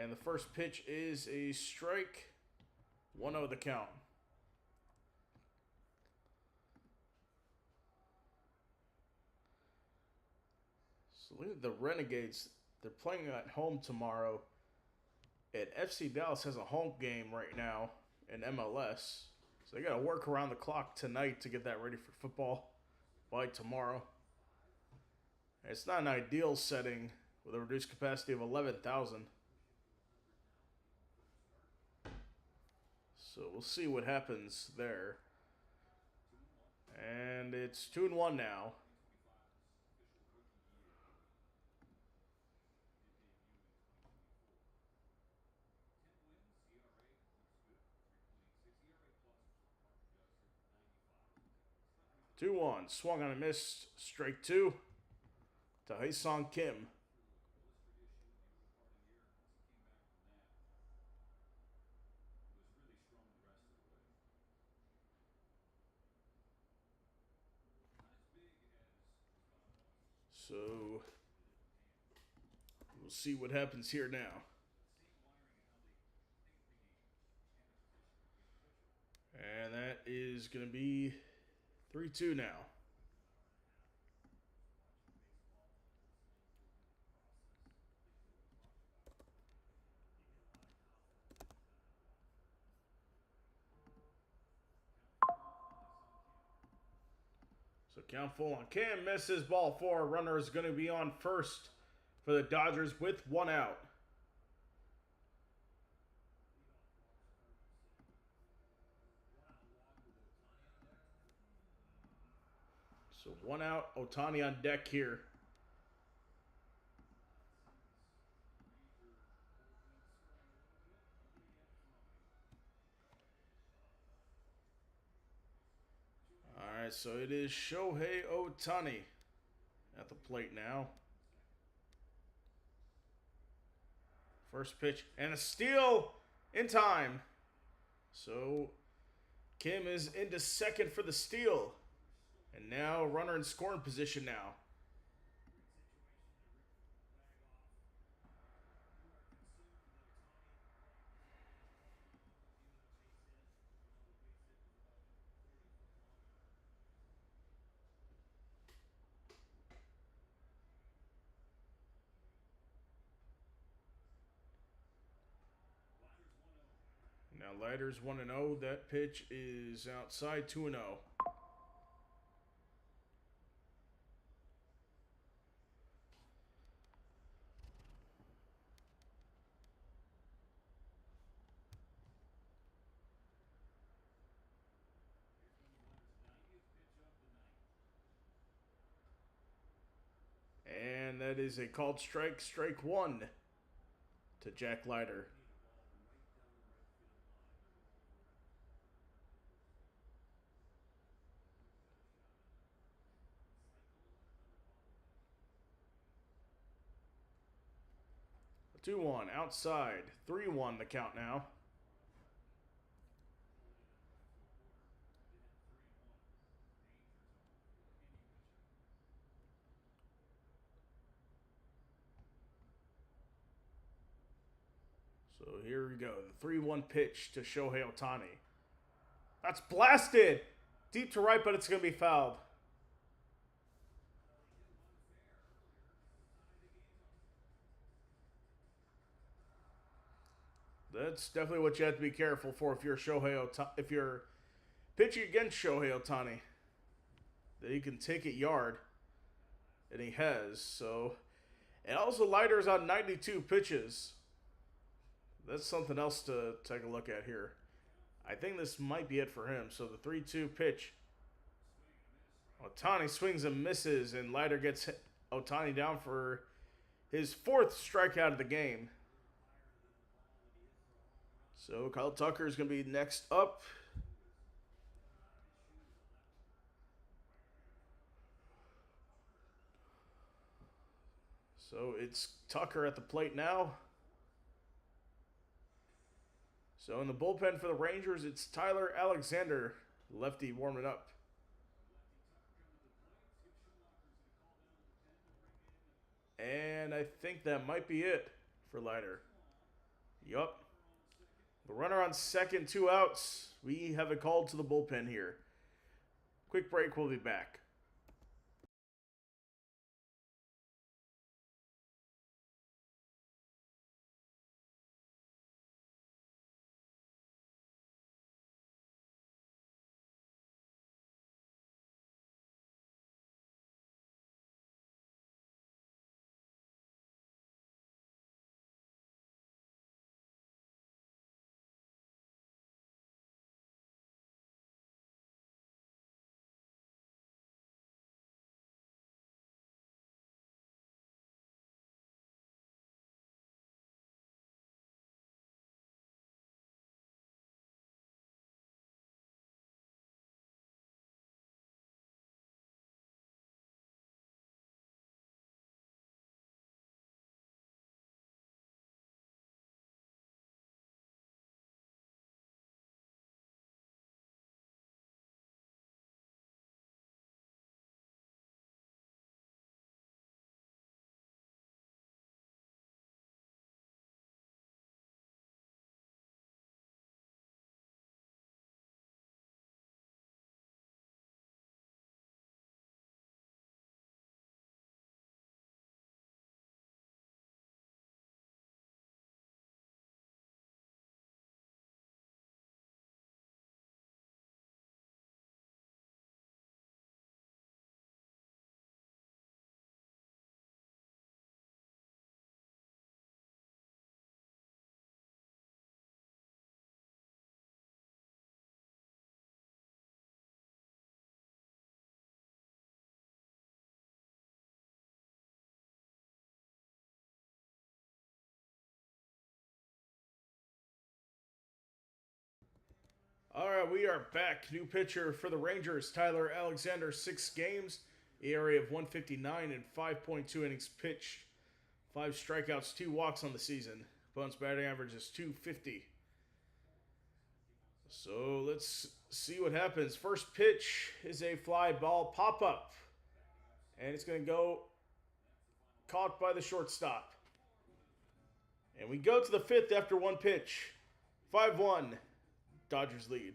And the first pitch is a strike. 1-0 the count. So look at the Renegades. They're playing at home tomorrow. And FC Dallas has a home game right now in MLS. So they got to work around the clock tonight to get that ready for football by tomorrow. And it's not an ideal setting with a reduced capacity of 11,000. So we'll see what happens there. And it's 2-1 now. Two one, swung on and missed. Strike 2 to Hae-Sung Kim. So we'll see what happens here now. And that is going to be 3-2 now. So count full on Kim. Misses ball 4. Runner is going to be on first for the Dodgers with 1 out. So 1 out. Ohtani on deck here. Alright, so it is Shohei Ohtani at the plate now. First pitch and a steal in time. So Kim is into second for the steal. And now runner in scoring position now. Now Leiter's 1-0. That pitch is outside 2-0. that is a called strike. Strike one to Jack Leiter. A 2-1 outside. 3-1 the count now. So here we go. The 3-1 pitch to Shohei Ohtani. That's blasted! Deep to right, but it's going to be fouled. That's definitely what you have to be careful for if you're if you're pitching against Shohei Ohtani. That he can take it yard. And he has, so. And also Leiter's on 92 pitches. That's something else to take a look at here. I think this might be it for him. So the 3-2 pitch. Ohtani swings and misses, and Leiter gets Ohtani down for his 4th strikeout of the game. So Kyle Tucker is going to be next up. So it's Tucker at the plate now. So in the bullpen for the Rangers, it's Tyler Alexander, lefty, warming up. And I think that might be it for Leiter. Yup. The runner on second, 2 outs. We have a call to the bullpen here. Quick break, we'll be back. All right, we are back. New pitcher for the Rangers, Tyler Alexander, 6 games, ERA of 159 and 5.2 innings pitched, 5 strikeouts, 2 walks on the season. Opponent's batting average is .250. So let's see what happens. First pitch is a fly ball pop-up, and it's going to go caught by the shortstop. And we go to the 5th after 1 pitch. 5-1. Dodgers lead.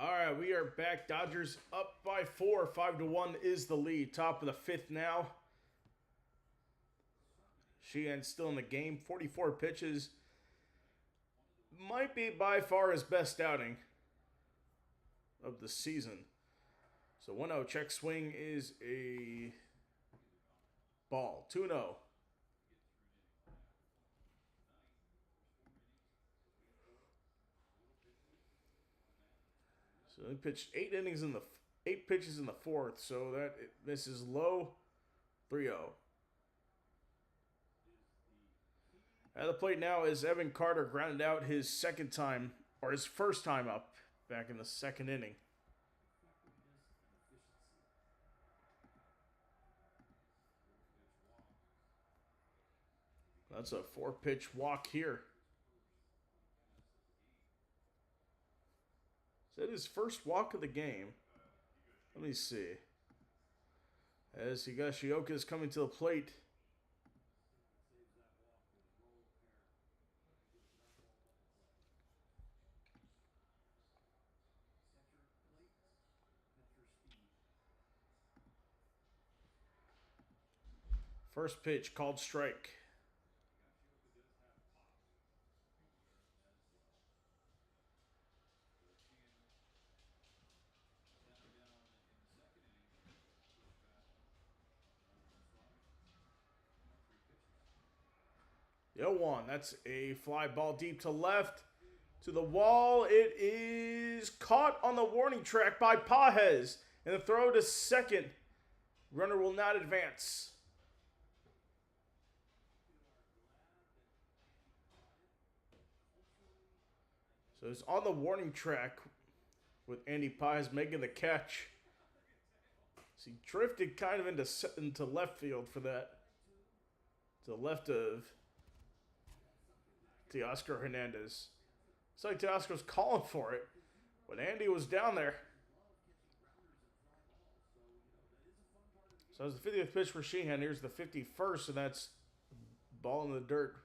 All right, we are back. Dodgers up by 4. 5-1 is the lead. Top of the 5th now. Sheehan's still in the game. 44 pitches. Might be by far his best outing of the season. So 1-0. Check swing is a ball. 2-0. So he pitched 8 pitches in the 4th, so that misses low. 3-0. At the plate now is Evan Carter, grounded out his first time up back in the 2nd inning. That's a 4-pitch walk here. Is that his first walk of the game? Let me see. As Higashioka is coming to the plate. First pitch called strike. The 0-1. That's a fly ball deep to left. To the wall. It is caught on the warning track by Pages. And the throw to second. Runner will not advance. So it's on the warning track with Andy Pages making the catch. So he drifted kind of into left field for that. To the left of Teoscar Hernandez. It's like Teoscar was calling for it, but Andy was down there. So that was the 50th pitch for Sheehan. Here's the 51st, and that's ball in the dirt.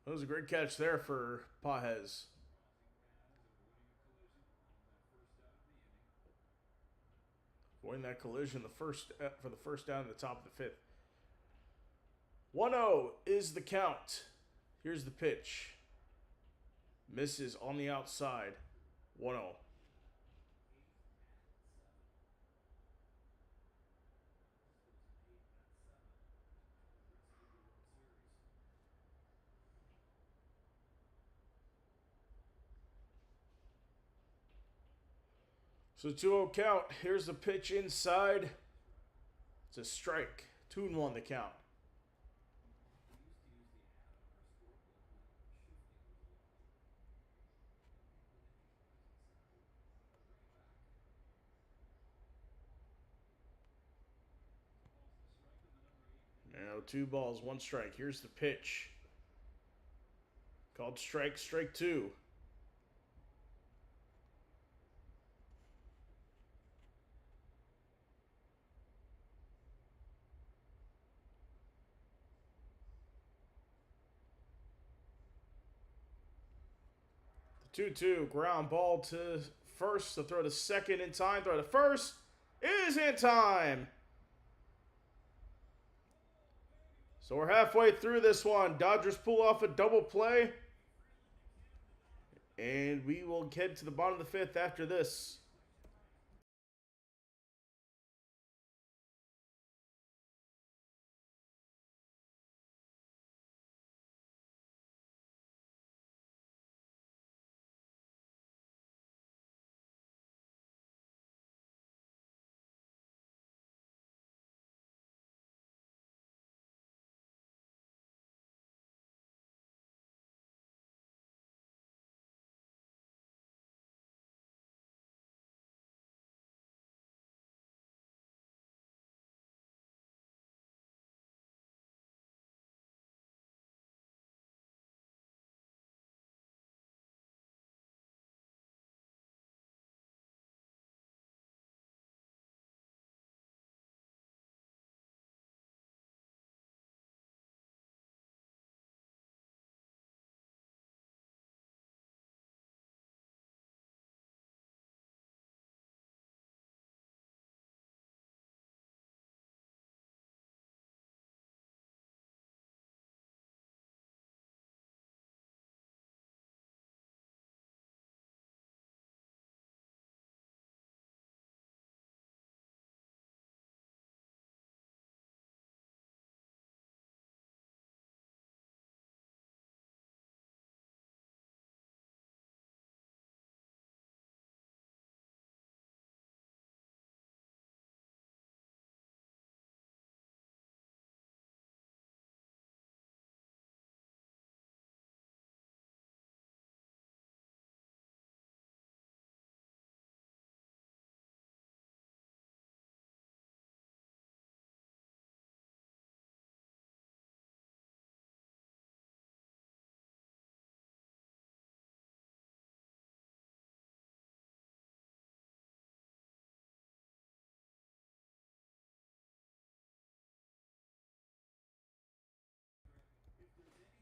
That was a great catch there for Pages. Avoiding that collision for the first down at the top of the 5th. 1-0 is the count. Here's the pitch. Misses on the outside. 1-0. So 2-0 count. Here's the pitch inside. It's a strike. 2-1 the count. Now 2 balls, 1 strike. Here's the pitch. Called strike 2. The 2-2 ground ball to first. The throw to second in time. Throw to first is in time. So we're halfway through this one. Dodgers pull off a double play. And we will head to the bottom of the 5th after this.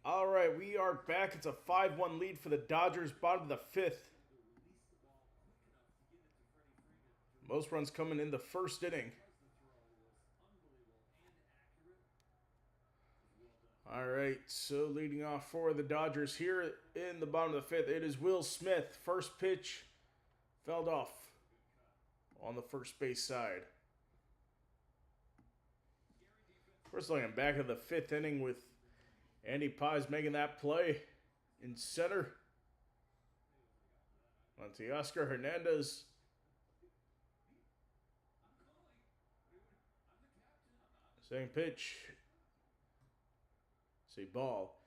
All right, we are back. It's a 5-1 lead for the Dodgers, bottom of the fifth. Most runs coming in the first inning. All right, so leading off for the Dodgers here in the bottom of the fifth, it is Will Smith. First pitch, fouled off on the first base side. First looking back of the fifth inning with Andy Paz making that play in center. On to Oscar Hernandez. Same pitch. See ball.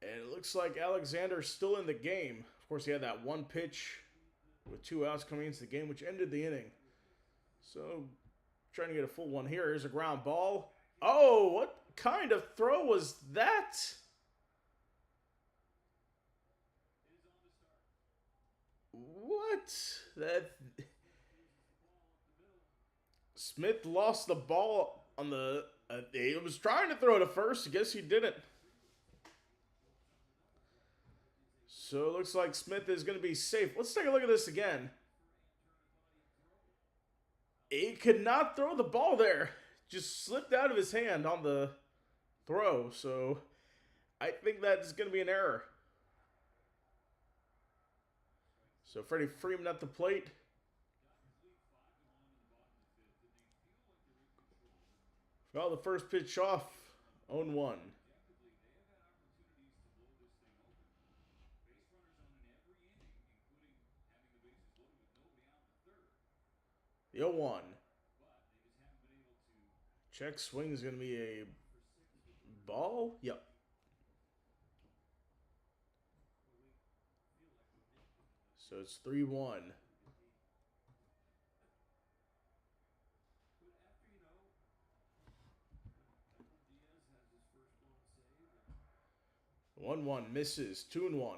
And it looks like Alexander's still in the game. Of course, he had that one pitch with 2 outs coming into the game, which ended the inning. So, trying to get a full one here. Here's a ground ball. Oh, what kind of throw was that? What? That Smith lost the ball on the. He was trying to throw to first. I guess he didn't. So it looks like Smith is going to be safe. Let's take a look at this again. He could not throw the ball there. Just slipped out of his hand on the throw. So I think that's going to be an error. So Freddie Freeman at the plate. Well, the first pitch off, 0-1. The 0-1. Check swing is going to be a ball. Yep. So it's 3-1. One misses. 2-1.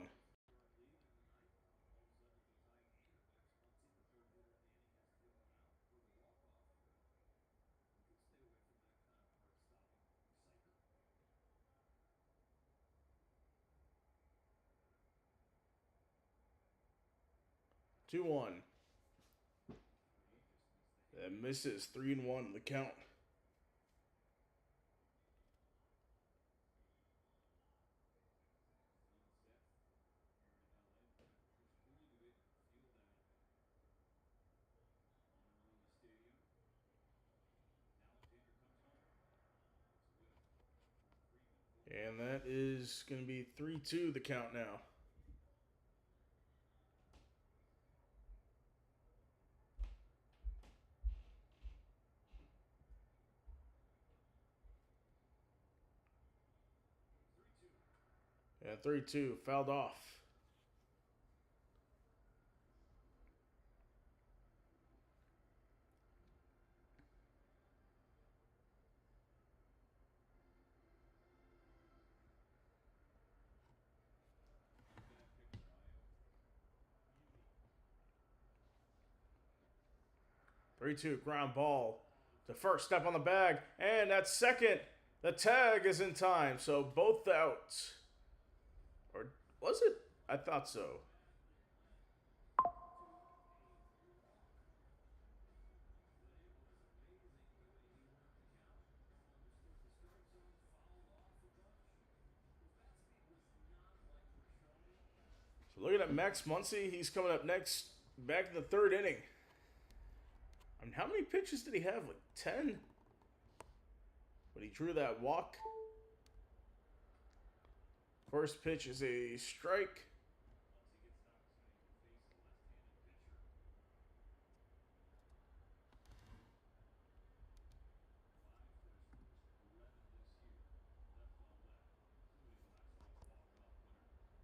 That misses. 3-1 the count. And that is going to be 3-2 the count now. And 3-2 fouled off. Three-two ground ball to first, step on the bag, and at second, the tag is in time, so both out. Or was it? I thought so. So looking at Max Muncy, he's coming up next, back in the third inning. I mean, how many pitches did he have? Like 10? When he drew that walk. First pitch is a strike.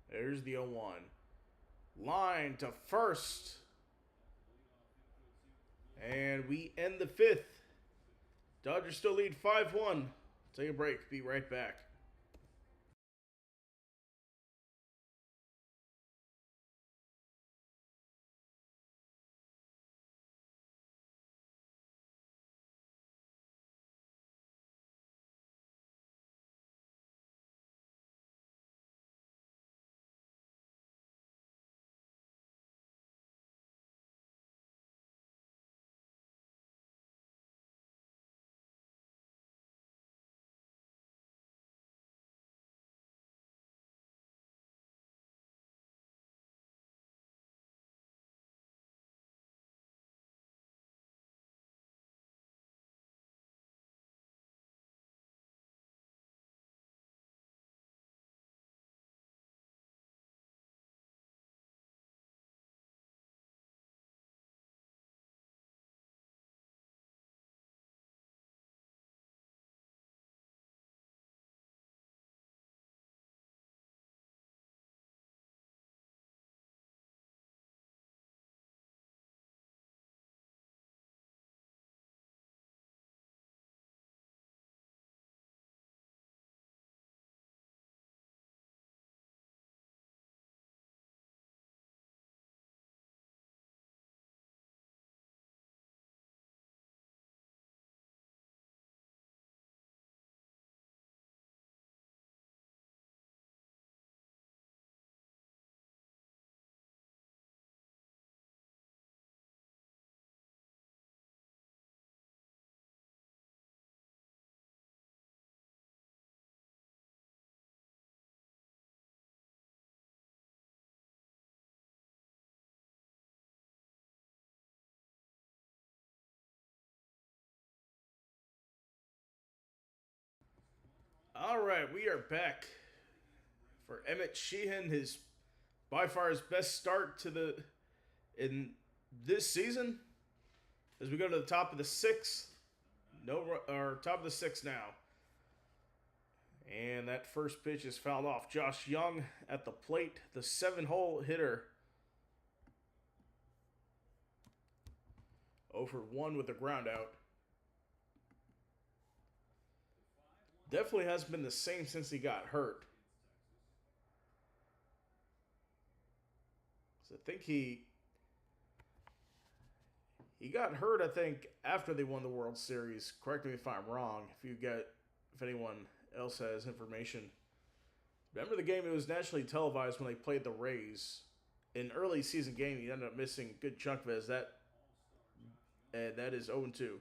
There's the 0-1. Line to first. And we end the fifth. Dodgers still lead 5-1. Take a break. Be right back. All right, we are back for Emmett Sheehan, his by far his best start in this season. As we go to the top of the sixth, top of the sixth now, and that first pitch is fouled off. Josh Young at the plate, the 7-hole hitter. 0 for 1 with a ground out. Definitely hasn't been the same since he got hurt. So I think he got hurt, I think, after they won the World Series. Correct me if I'm wrong. If anyone else has information. Remember the game? It was nationally televised when they played the Rays. In early season game, he ended up missing a good chunk of it. That is 0-2.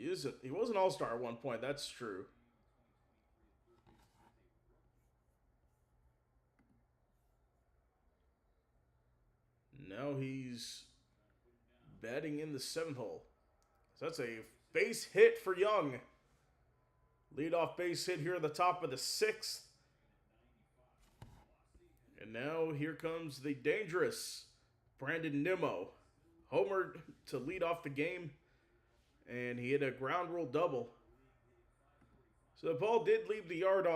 He was an all-star at one point. That's true. Now he's batting in the 7th hole. So that's a base hit for Young. Leadoff base hit here at the top of the 6th. And now here comes the dangerous Brandon Nimmo. Homer to lead off the game. And he hit a ground rule double. So the ball did leave the yard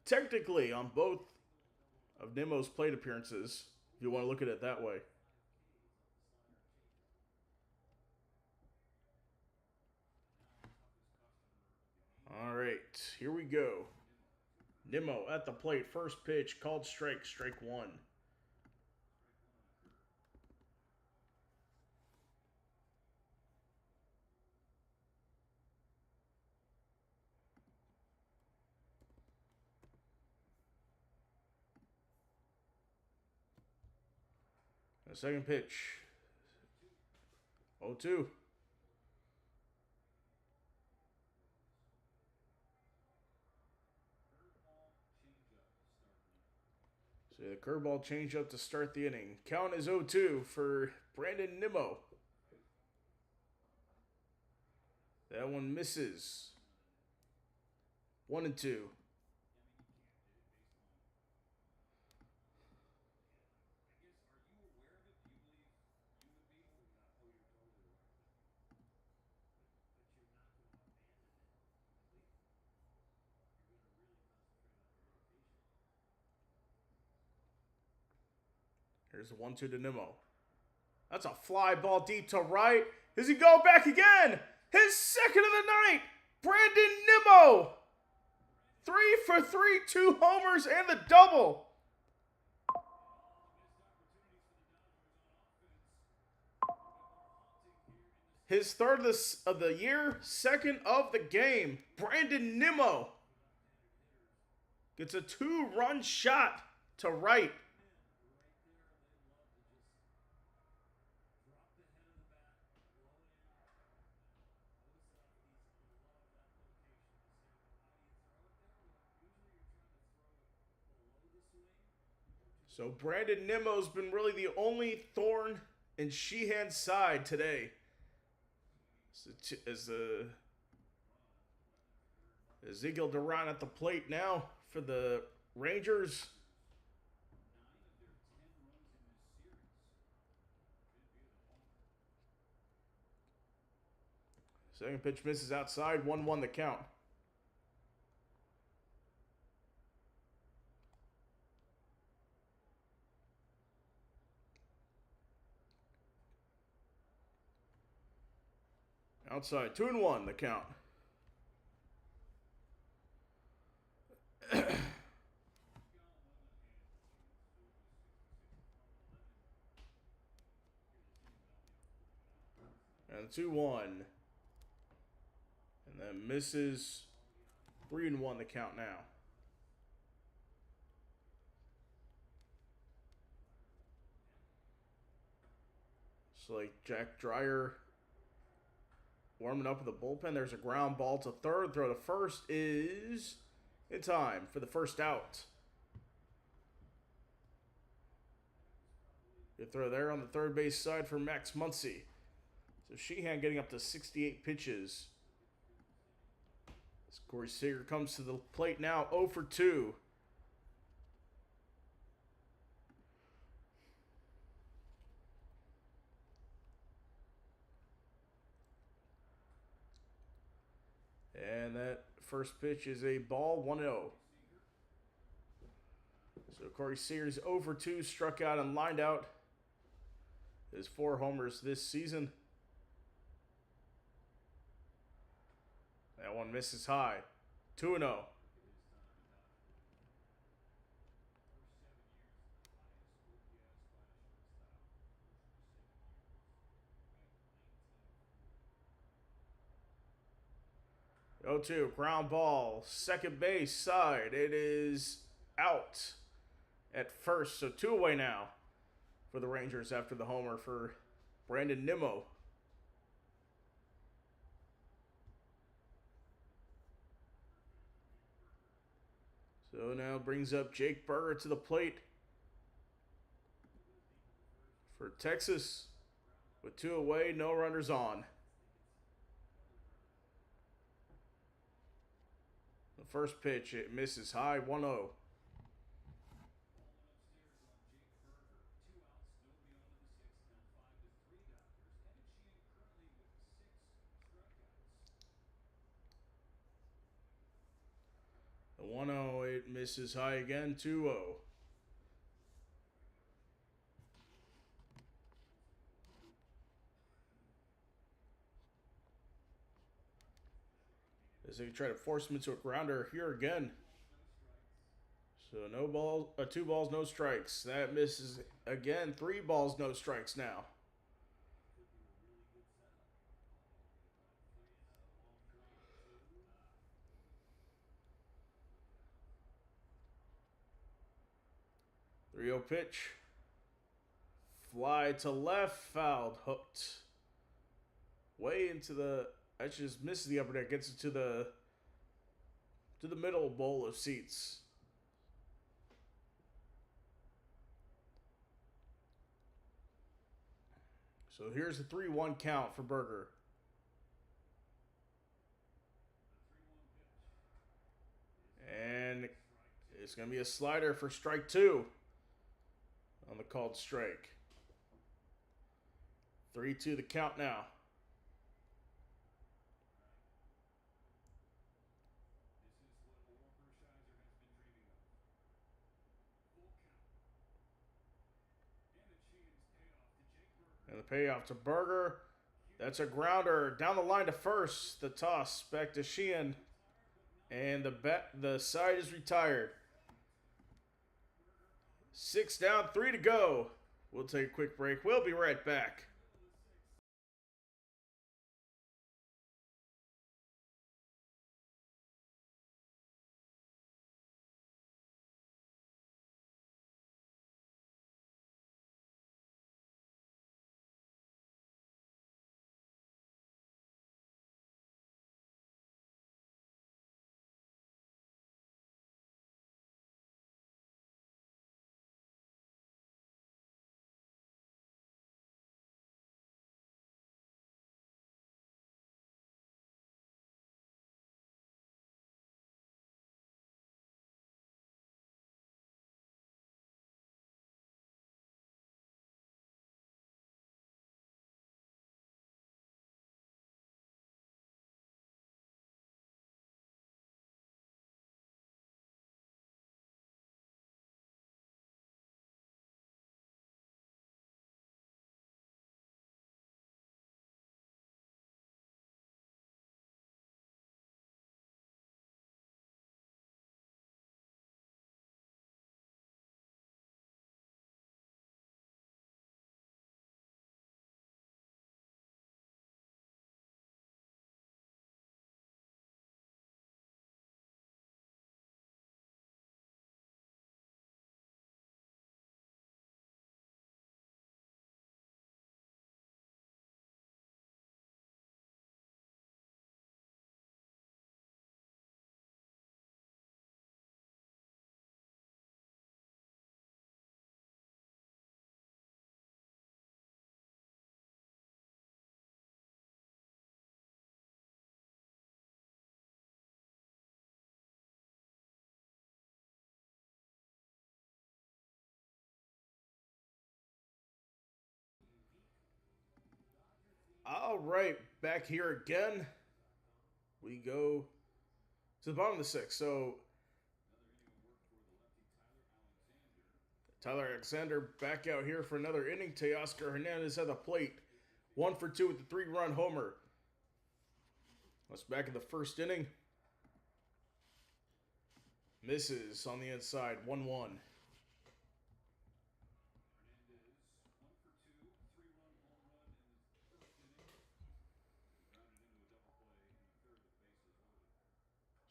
technically on both of Nimmo's plate appearances, if you want to look at it that way. All right, here we go. Nimmo at the plate, first pitch, called strike 1. The second pitch, 0-2. So the curveball changeup to start the inning. Count is 0-2 for Brandon Nimmo. That one misses. 1-2. Here's a 1-2 to Nimmo. That's a fly ball deep to right. Does he go back again? His second of the night. Brandon Nimmo. 3 for 3, 2 homers and the double. His third of the year, second of the game. Brandon Nimmo gets a 2-run shot to right. So Brandon Nimmo's been really the only thorn in Sheehan's side today. As Ezekiel Duran at the plate now for the Rangers. Second pitch misses outside, 1-1 the count. Outside, 2-1 the count. And 2-1. And then misses. 3-1 the count now. It's like Jack Dreyer warming up with the bullpen. There's a ground ball to third. Throw to first is in time for the first out. Good throw there on the third base side for Max Muncy. So Sheehan getting up to 68 pitches. As Corey Seager comes to the plate now, 0 for 2. And that first pitch is a ball, 1-0. So Corey Seager's 0 for 2, struck out and lined out. His 4 homers this season. That one misses high. 2-0. Oh, 2, ground ball, second base side. It is out at first, so 2 away now for the Rangers after the homer for Brandon Nimmo. So now brings up Jake Berger to the plate for Texas. With 2 away, no runners on. The first pitch, it misses high, 1-0. The 1-0, it misses high again, 2-0. As they try to force him into a grounder here again. So 2 balls, no strikes. That misses again, 3 balls, no strikes now. The 3-0 pitch. Fly to left, fouled, hooked. Way into the, that just misses the upper deck, gets it to the middle bowl of seats. So here's the 3-1 count for Berger. And it's going to be a slider for strike 2 on the called strike. 3-2 the count now. And the payoff to Berger. That's a grounder down the line to first. The toss back to Sheehan. And the side is retired. 6 down, 3 to go. We'll take a quick break. We'll be right back. All right, back here again. We go to the bottom of the sixth. So Tyler Alexander back out here for another inning. Teoscar Hernandez at the plate. 1 for 2 with the 3-run homer. That's back in the first inning. Misses on the inside. 1-1.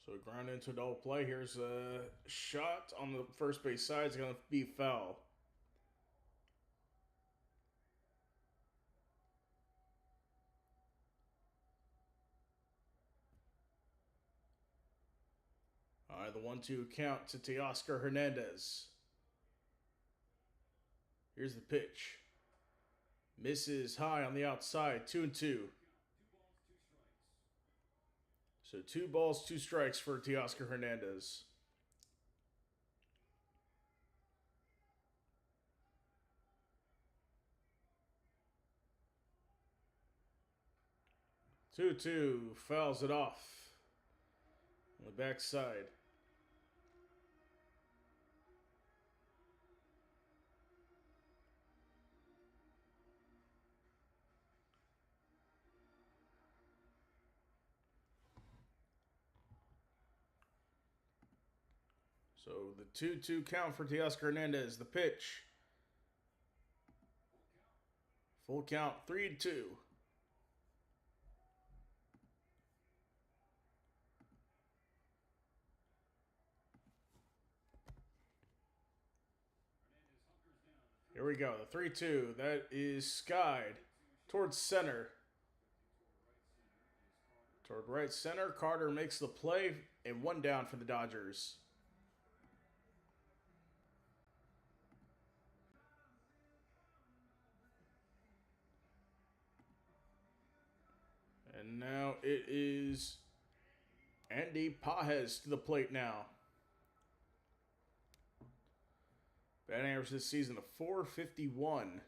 So ground into a double play. Here's a shot on the first base side. It's going to be foul. All right, the 1-2 count to Teoscar Hernandez. Here's the pitch. Misses high on the outside. 2-2. So 2 balls, 2 strikes for Teoscar Hernandez. Two fouls it off on the backside. So the 2-2 count for Teoscar Hernandez. The pitch. Full count, 3-2. Here we go, the 3-2. That is skied towards center. Toward right center, Carter makes the play, and 1 down for the Dodgers. And now it is Andy Pages to the plate now. Batting average this season of .451.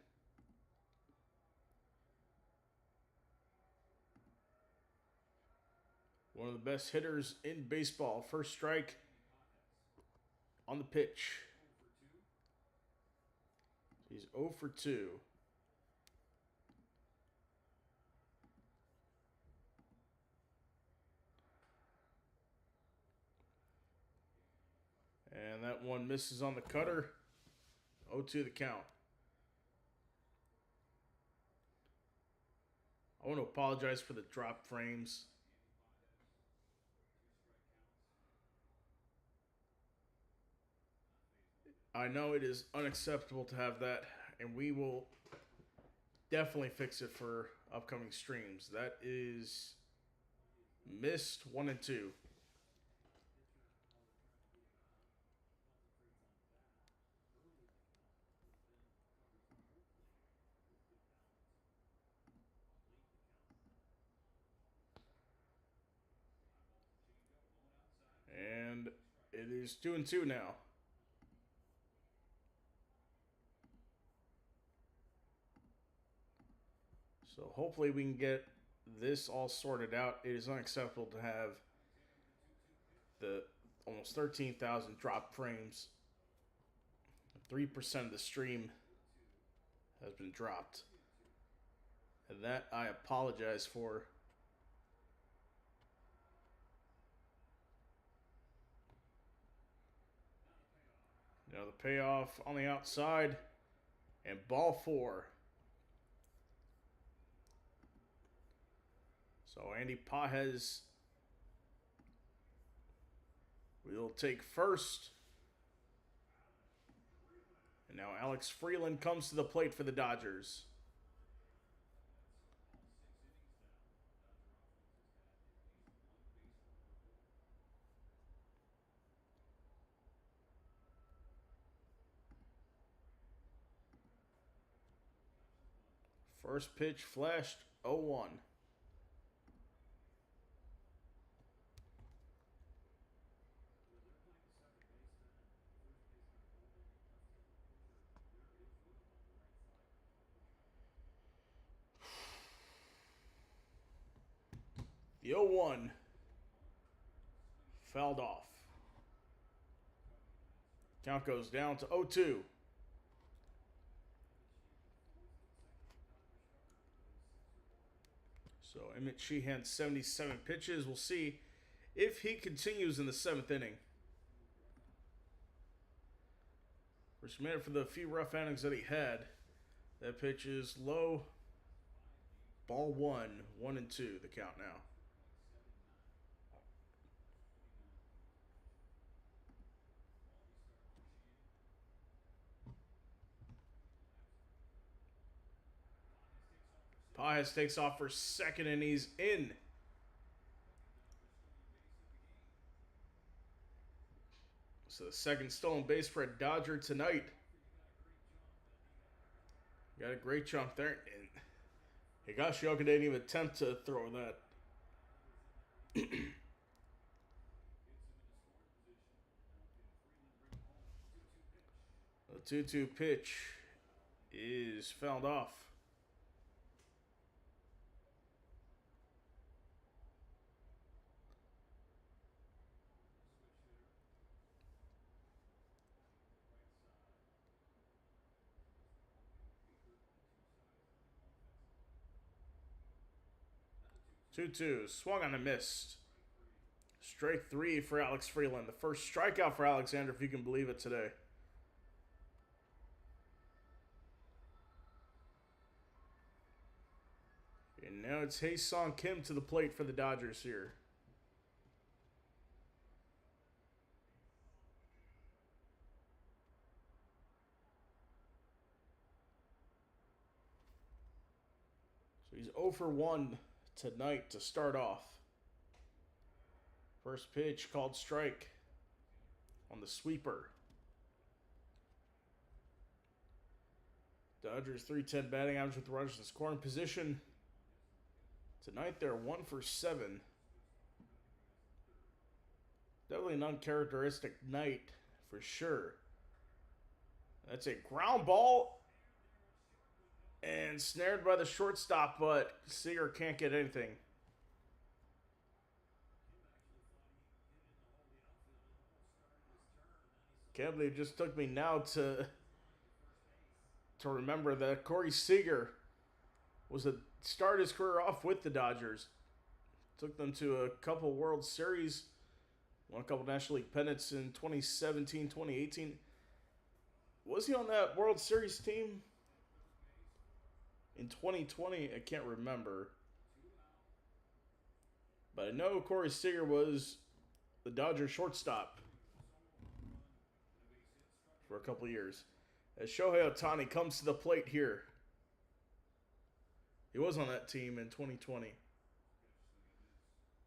One of the best hitters in baseball. First strike on the pitch. He's 0 for 2. And that one misses on the cutter. 0-2 the count. I want to apologize for the drop frames. I know it is unacceptable to have that, and we will definitely fix it for upcoming streams. That is missed 1 and 2. And it is 2 and 2 now. So hopefully we can get this all sorted out. It is unacceptable to have the almost 13,000 drop frames. 3% of the stream has been dropped. And that I apologize for. Now the payoff on the outside, and ball 4. So Andy Pages will take first. And now Alex Freeland comes to the plate for the Dodgers. First pitch flashed 0-1. The 0-1 fouled off. Count goes down to 0-2. So Emmett Sheehan, 77 pitches. We'll see if he continues in the 7th inning. First minute for the few rough innings that he had. That pitch is low. Ball 1, 1-2, the count now. Paez takes off for second, and he's in. So the second stolen base for a Dodger tonight. Got a great jump there. And Higashioka didn't even attempt to throw that. The 2-2 pitch is fouled off. Two swung on a miss. Strike 3 for Alex Freeland. The first strikeout for Alexander, if you can believe it, today. And now it's Hae-Sung Kim to the plate for the Dodgers here. So he's 0 for 1 tonight to start off. First pitch called strike on the sweeper. Dodgers 310 batting average with runners in scoring position. Tonight they're 1 for 7. Definitely an uncharacteristic night for sure. That's a ground ball. And snared by the shortstop, but Seager can't get anything. Can't believe it just took me now to remember that Corey Seager was to start his career off with the Dodgers. Took them to a couple World Series, won a couple National League pennants in 2017, 2018. Was he on that World Series team in 2020? I can't remember. But I know Corey Seager was the Dodgers shortstop for a couple years. As Shohei Ohtani comes to the plate here. He was on that team in 2020,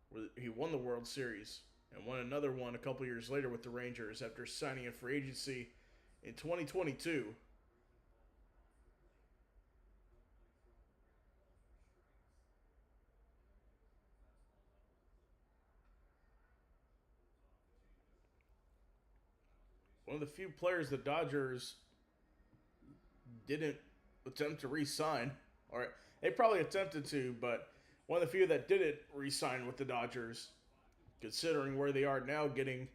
where he won the World Series and won another one a couple years later with the Rangers after signing a free agency in 2022. One of the few players the Dodgers didn't attempt to re-sign. Or they probably attempted to, but one of the few that didn't re-sign with the Dodgers, considering where they are now, getting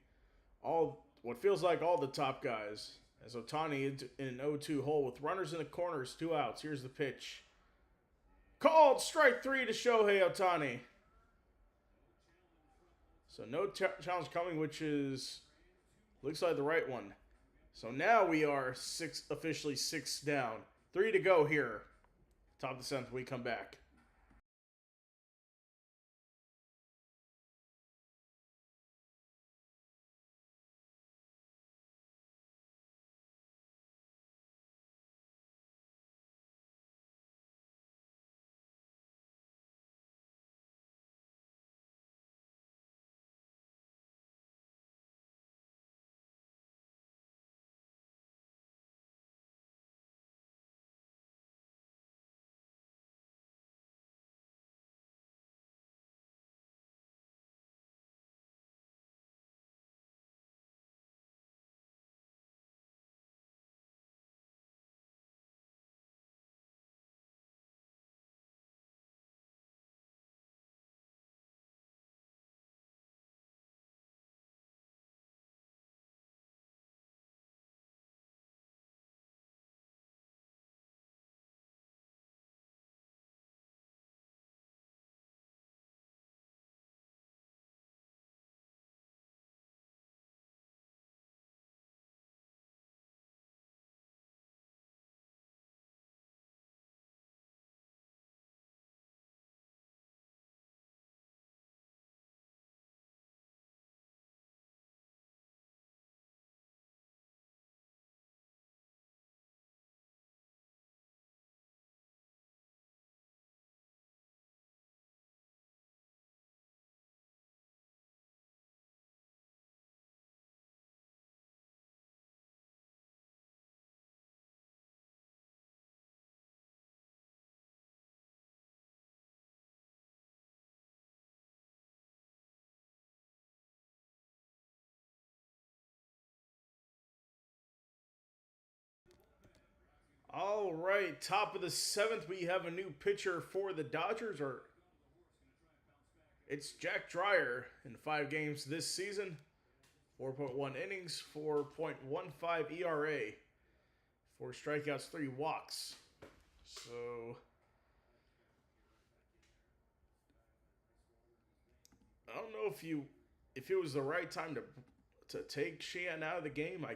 all what feels like all the top guys. As Ohtani in an 0-2 hole with runners in the corners, 2 outs. Here's the pitch. Called strike 3 to Shohei Ohtani. So no challenge coming, which is looks like the right one. So now we are officially 6 down. 3 to go here. Top of the 7th, we come back. All right, top of the 7th, we have a new pitcher for the Dodgers. It's Jack Dreyer in 5 games this season. 4.1 innings, 4.15 ERA, 4 strikeouts, 3 walks. So I don't know if it was the right time to take Sheehan out of the game. I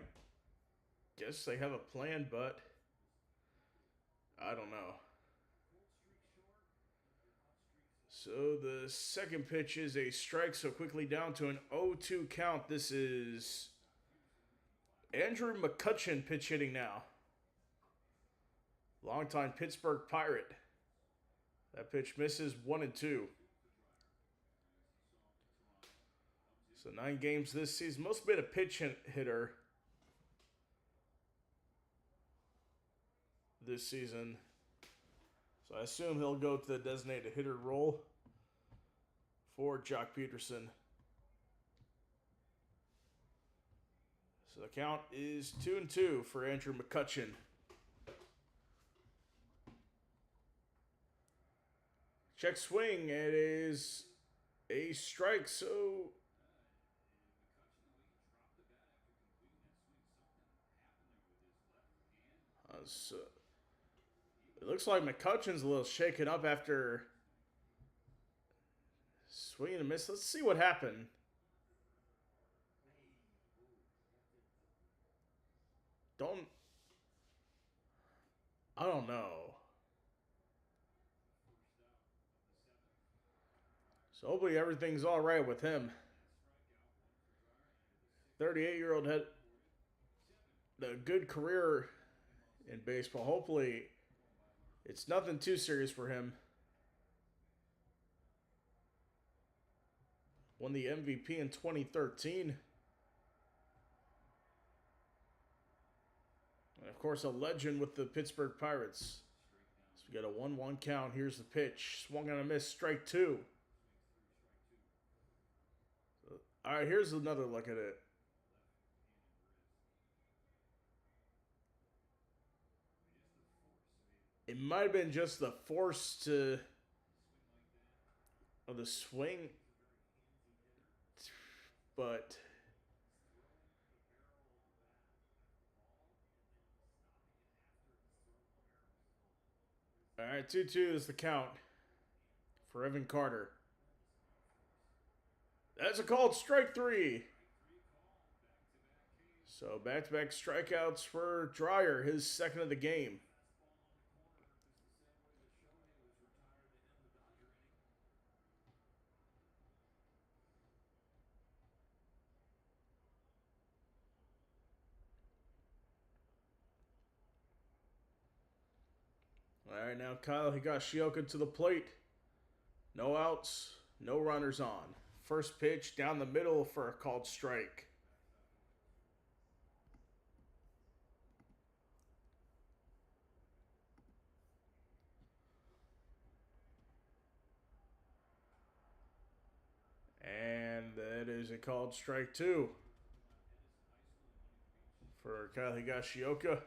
guess they have a plan, but I don't know. So the second pitch is a strike, so quickly down to an 0-2 count. This is Andrew McCutchen pitch hitting now. Longtime Pittsburgh Pirate. That pitch misses 1-2. So 9 games this season. Most been a pitch hitter this season. So I assume he'll go to the designated hitter role for Jock Peterson. So the count is 2-2 for Andrew McCutchen. Check swing. It is a strike. So it looks like McCutchen's a little shaken up after swinging and miss. Let's see what happened. I don't know. So hopefully everything's all right with him. 38-year-old had a good career in baseball. Hopefully it's nothing too serious for him. Won the MVP in 2013. And of course, a legend with the Pittsburgh Pirates. So we got a 1-1 count. Here's the pitch. Swung on a miss. Strike 2. All right, here's another look at it. It might have been just the force of the swing, but all right, 2-2 is the count for Evan Carter. That's a called strike 3. So back-to-back strikeouts for Dreyer, his second of the game. All right, now Kyle Higashioka to the plate. No outs, no runners on. First pitch down the middle for a called strike. And that is a called strike 2 for Kyle Higashioka.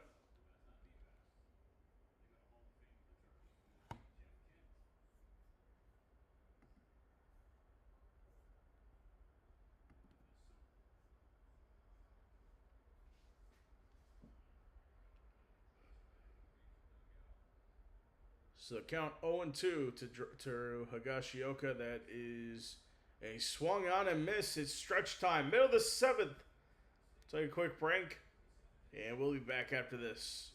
So count 0-2 to Higashioka. That is a swung on and miss. It's stretch time. Middle of the 7th. Take a quick break, and we'll be back after this.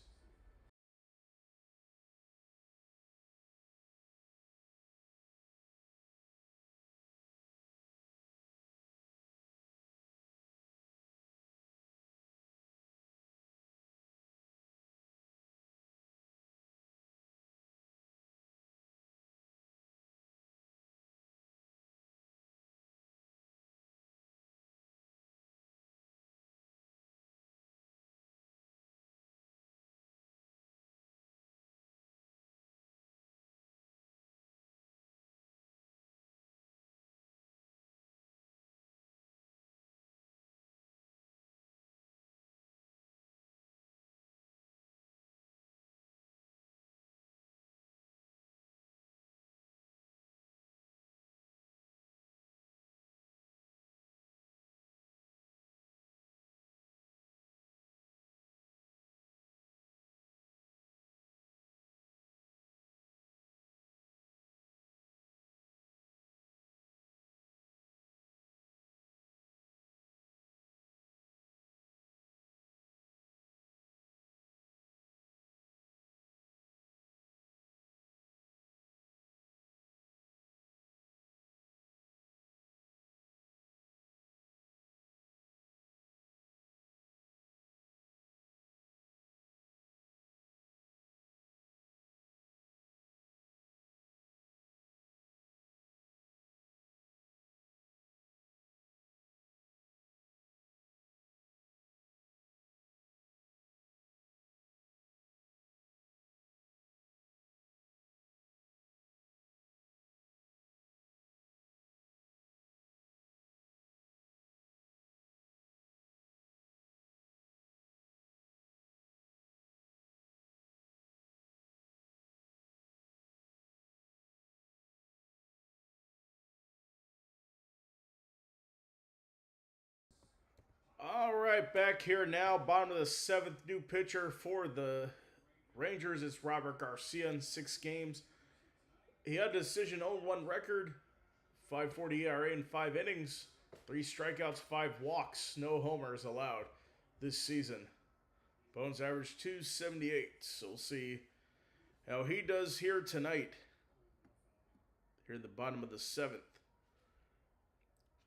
All right, back here now. Bottom of the seventh, new pitcher for the Rangers. It's Robert Garcia in 6 games. He had a decision 0-1 record, 5.40 ERA in 5 innings, 3 strikeouts, 5 walks, no homers allowed this season. Bones average 278. So we'll see how he does here tonight. Here at the bottom of the 7th.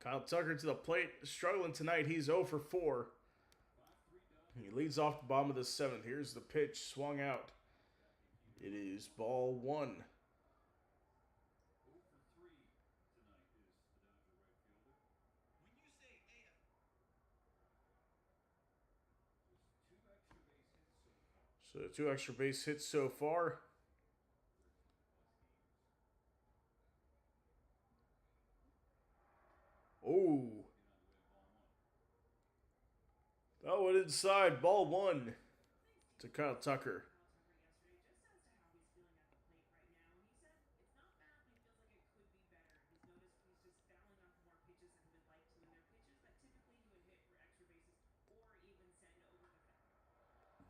Kyle Tucker to the plate, struggling tonight. He's 0 for 4. He leads off the bottom of the 7th. Here's the pitch, swung out. It is ball 1. So 2 extra base hits so far. Oh. That went inside. Ball 1 to Kyle Tucker.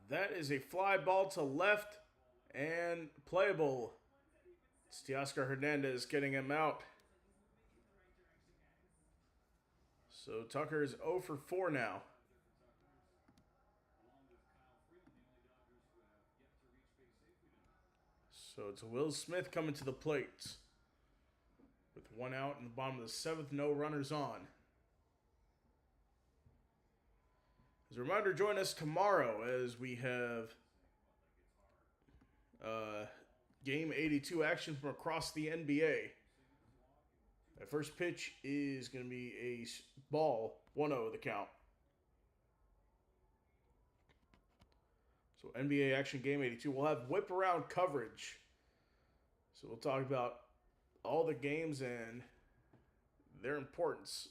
That is a fly ball to left and playable. It's Teoscar Hernandez getting him out. So Tucker is 0 for 4 now. So it's Will Smith coming to the plate. With 1 out in the bottom of the 7th, no runners on. As a reminder, join us tomorrow as we have Game 82 action from across the NBA. That first pitch is going to be a ball, 1-0 the count. So NBA action Game 82. We'll have whip around coverage. So we'll talk about all the games and their importance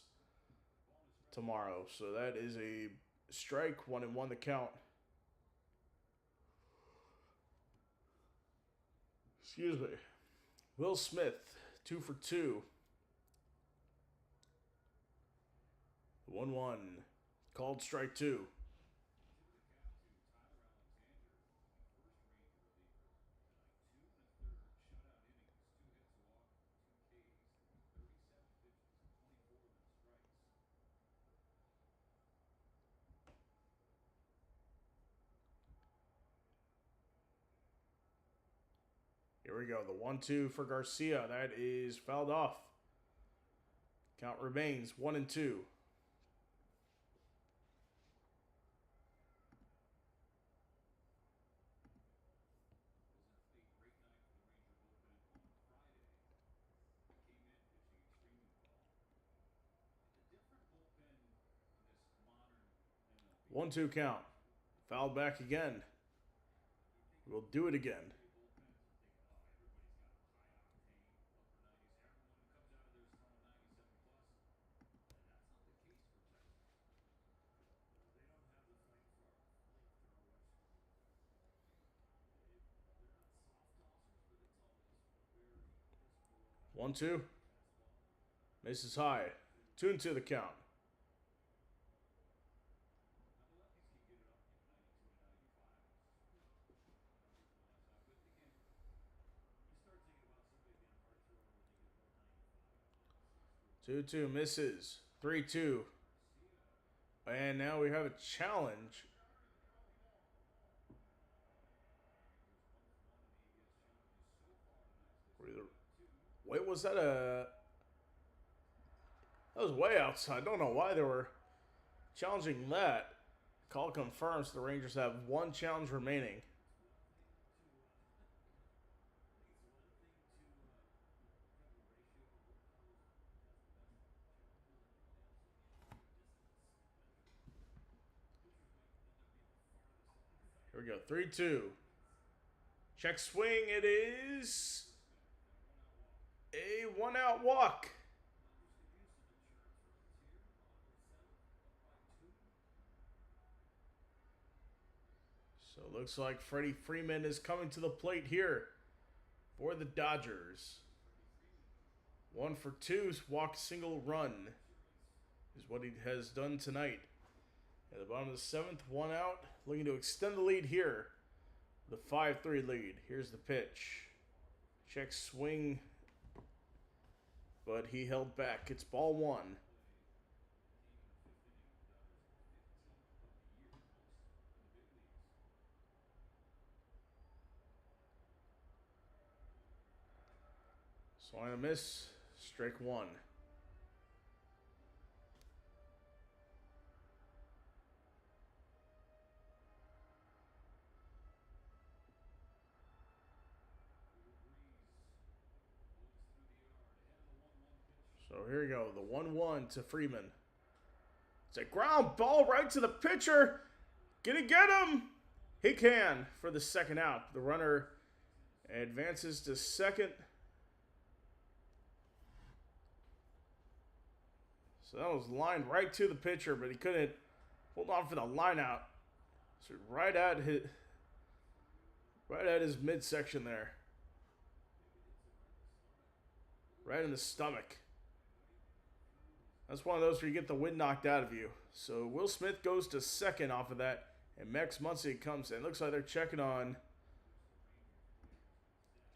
tomorrow. So that is a strike, 1-1 the count. Excuse me. Will Smith, 2 for 2. 1-1. Called strike 2. Here we go. The 1-2 for Garcia. That is fouled off. Count remains 1-2. One-two count. Fouled back again. We'll do it again. One-two. Misses high. 2-2 the count. Two misses. 3-2. And now we have a challenge. Wait, was that a... That was way outside. I don't know why they were challenging that. Call confirms the Rangers have 1 challenge remaining. Here we go. 3-2. Check swing. It is a 1-out walk. So it looks like Freddie Freeman is coming to the plate here for the Dodgers. 1 for 2, walk, single, run is what he has done tonight. At the bottom of the seventh, one out. Looking to extend the lead here. The 5-3 lead. Here's the pitch. Check swing. But he held back. It's ball one. Swing and a miss. Strike one. So here we go. The 1-1 to Freeman. It's a ground ball right to the pitcher. Gonna get him. He can for the second out. The runner advances to second. So that was lined right to the pitcher, but he couldn't hold on for the line out. So right at his midsection there. Right in the stomach. That's one of those where you get the wind knocked out of you. So Will Smith goes to second off of that. And Max Muncy comes in. Looks like they're checking on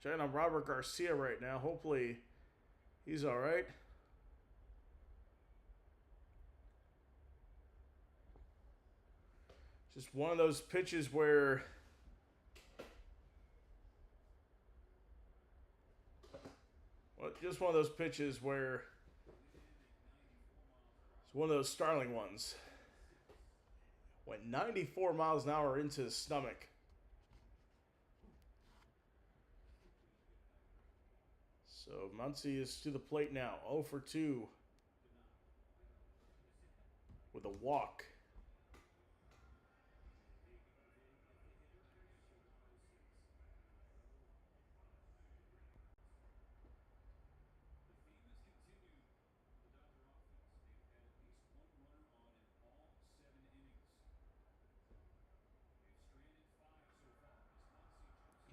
Robert Garcia right now. Hopefully he's all right. Just one of those pitches where it's one of those startling ones. Went 94 miles an hour into his stomach. So Muncy is to the plate now. 0 for 2 with a walk.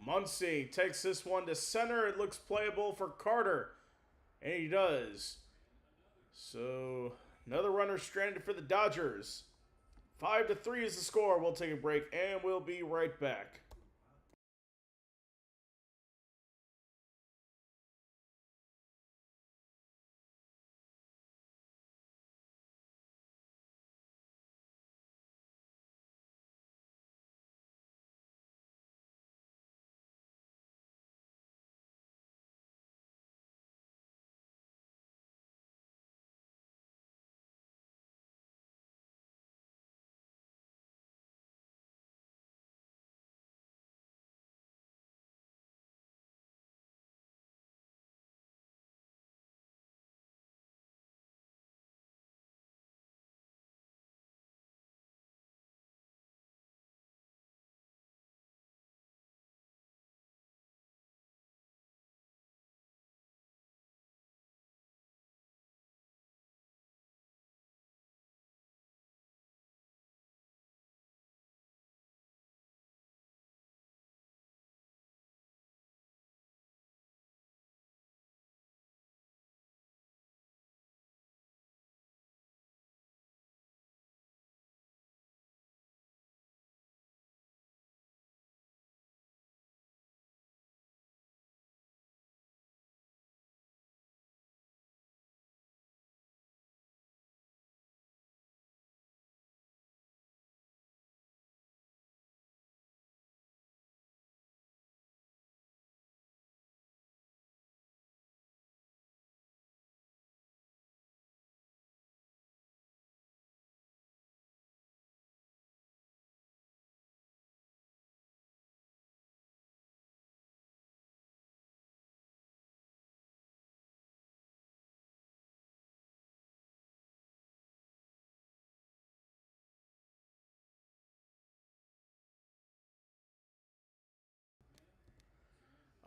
Muncy takes this one to center. It looks playable for Carter. And he does. So another runner stranded for the Dodgers. 5-3 is the score. We'll take a break and we'll be right back.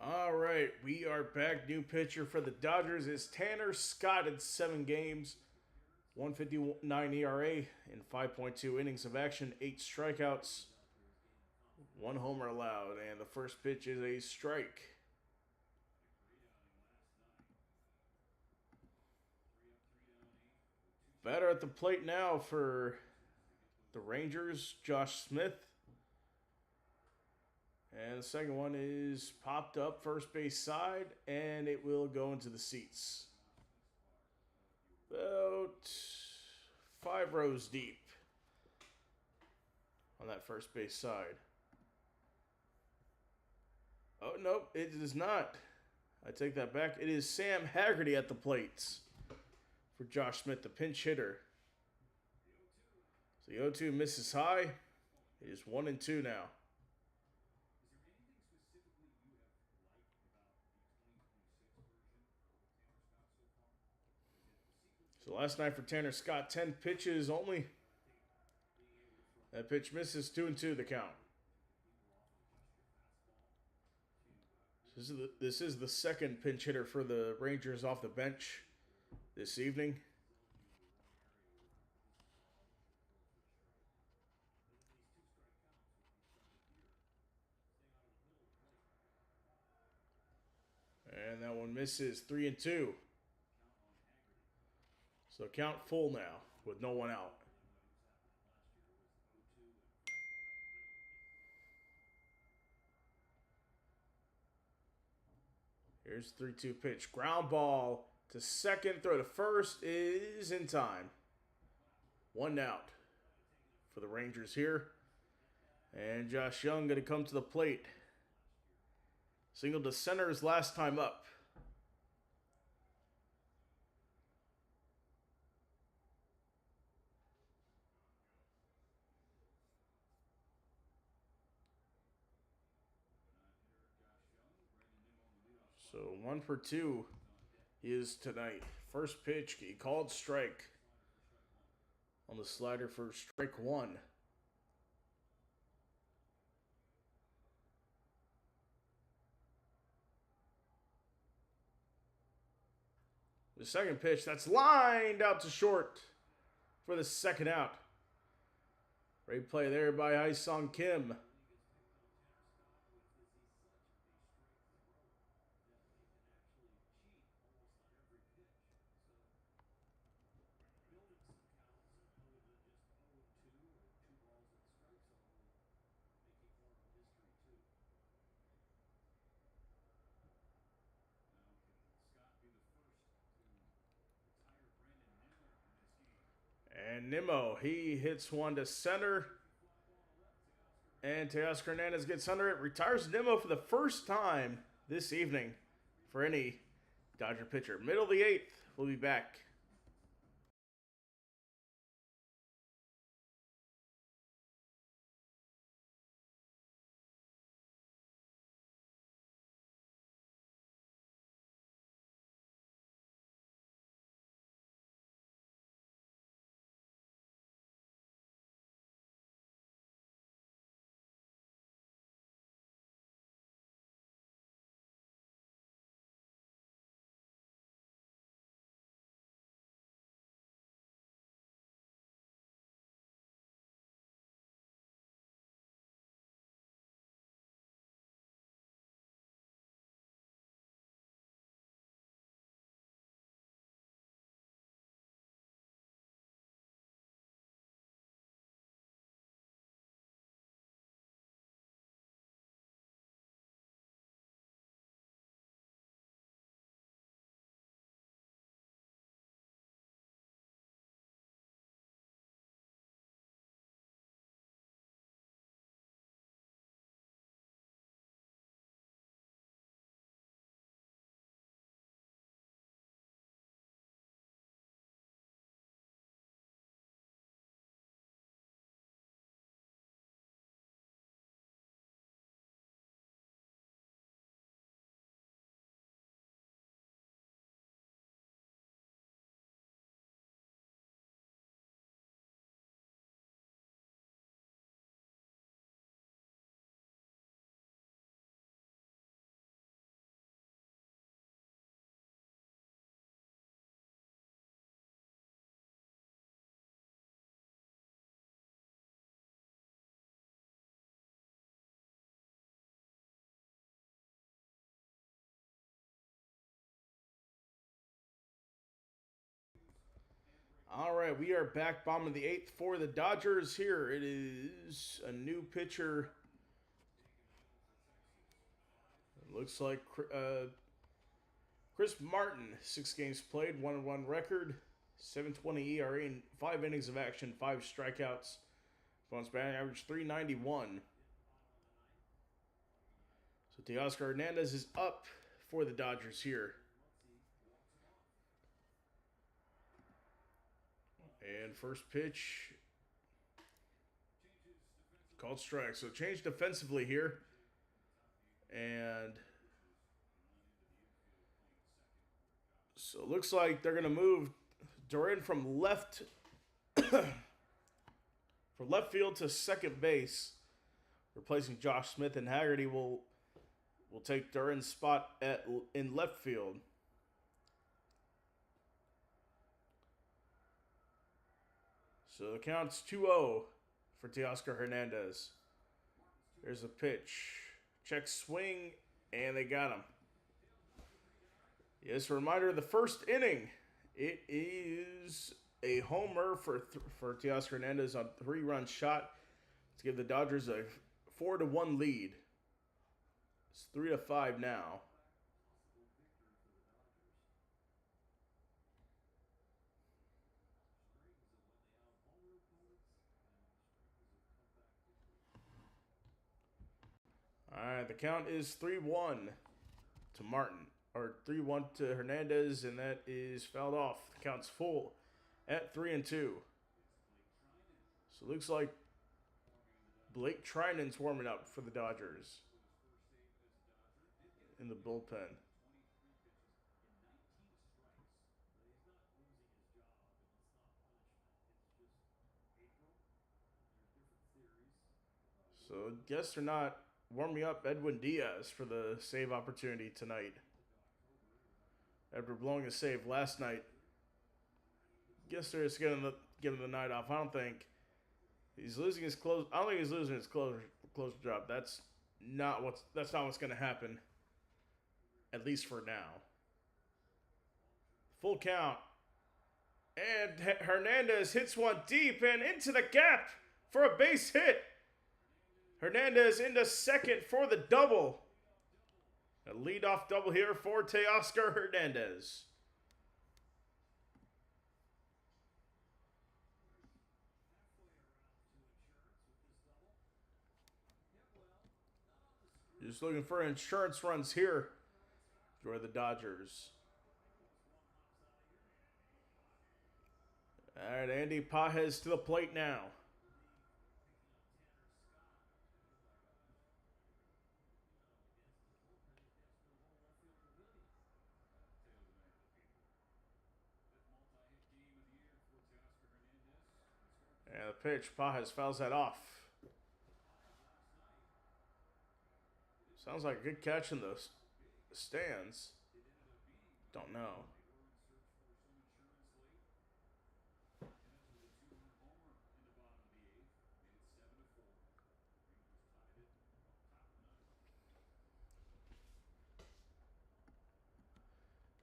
All right, we are back. New pitcher for the Dodgers is Tanner Scott in 7 games, 1.59 ERA in 5.2 innings of action, 8 strikeouts, 1 homer allowed, and the first pitch is a strike. Batter at the plate now for the Rangers, Josh Smith. And the second one is popped up first base side, and it will go into the seats. About 5 rows deep on that first base side. Oh, nope, it is not. I take that back. It is Sam Haggerty at the plates for Josh Smith, the pinch hitter. So the 0-2 misses high. It is 1-2 now. So last night for Tanner Scott, 10 pitches only. That pitch misses, 2-2 the count. This is the second pinch hitter for the Rangers off the bench this evening. And that one misses, 3-2. So count full now with no one out. Here's 3-2 pitch. Ground ball to second. Throw to first is in time. 1 out for the Rangers here. And Josh Young going to come to the plate. Single to center his last time up. So 1 for 2 is tonight. First pitch, he called strike on the slider for strike 1. The second pitch, that's lined out to short for the second out. Great play there by Hye-Sung Kim. And Nimmo, he hits one to center. And Teoscar Hernandez gets under it. Retires Nimmo for the first time this evening for any Dodger pitcher. Middle of the 8th, we'll be back. All right, we are back, bottom of the 8th for the Dodgers. Here it is, a new pitcher. It looks like Chris Martin, 6 games played, 1-1 record, 7.20 ERA in 5 innings of action, 5 strikeouts. Opponent's batting average 391. So Teoscar Hernandez is up for the Dodgers here. And first pitch, called strike. So change defensively here. And so it looks like they're going to move Duran from left field to second base, replacing Josh Smith, and Haggerty will take Duran's spot in left field. So the count's 2-0 for Teoscar Hernandez. There's a pitch. Check swing, and they got him. Yes, a reminder of the first inning. It is a homer for Teoscar Hernandez on 3-run shot to give the Dodgers a 4-1 lead. It's 3-5 now. All right, the count is 3-1 to Martin, or 3-1 to Hernandez, and that is fouled off. The count's full at 3-2. So it looks like Blake Trinan's warming up for the Dodgers in the bullpen. So I guess they're not warming up Edwin Diaz for the save opportunity tonight. After blowing a save last night, guess they're just giving the night off. I don't think he's losing his close. I don't think he's losing his closer job. That's not what's going to happen. At least for now. Full count, and Hernandez hits one deep and into the gap for a base hit. Hernandez into second for the double. A leadoff double here for Teoscar Hernandez. Just looking for insurance runs here for the Dodgers. All right, Andy Pages to the plate now. And the pitch, Pages fouls that off. Sounds like a good catch in the stands. Don't know.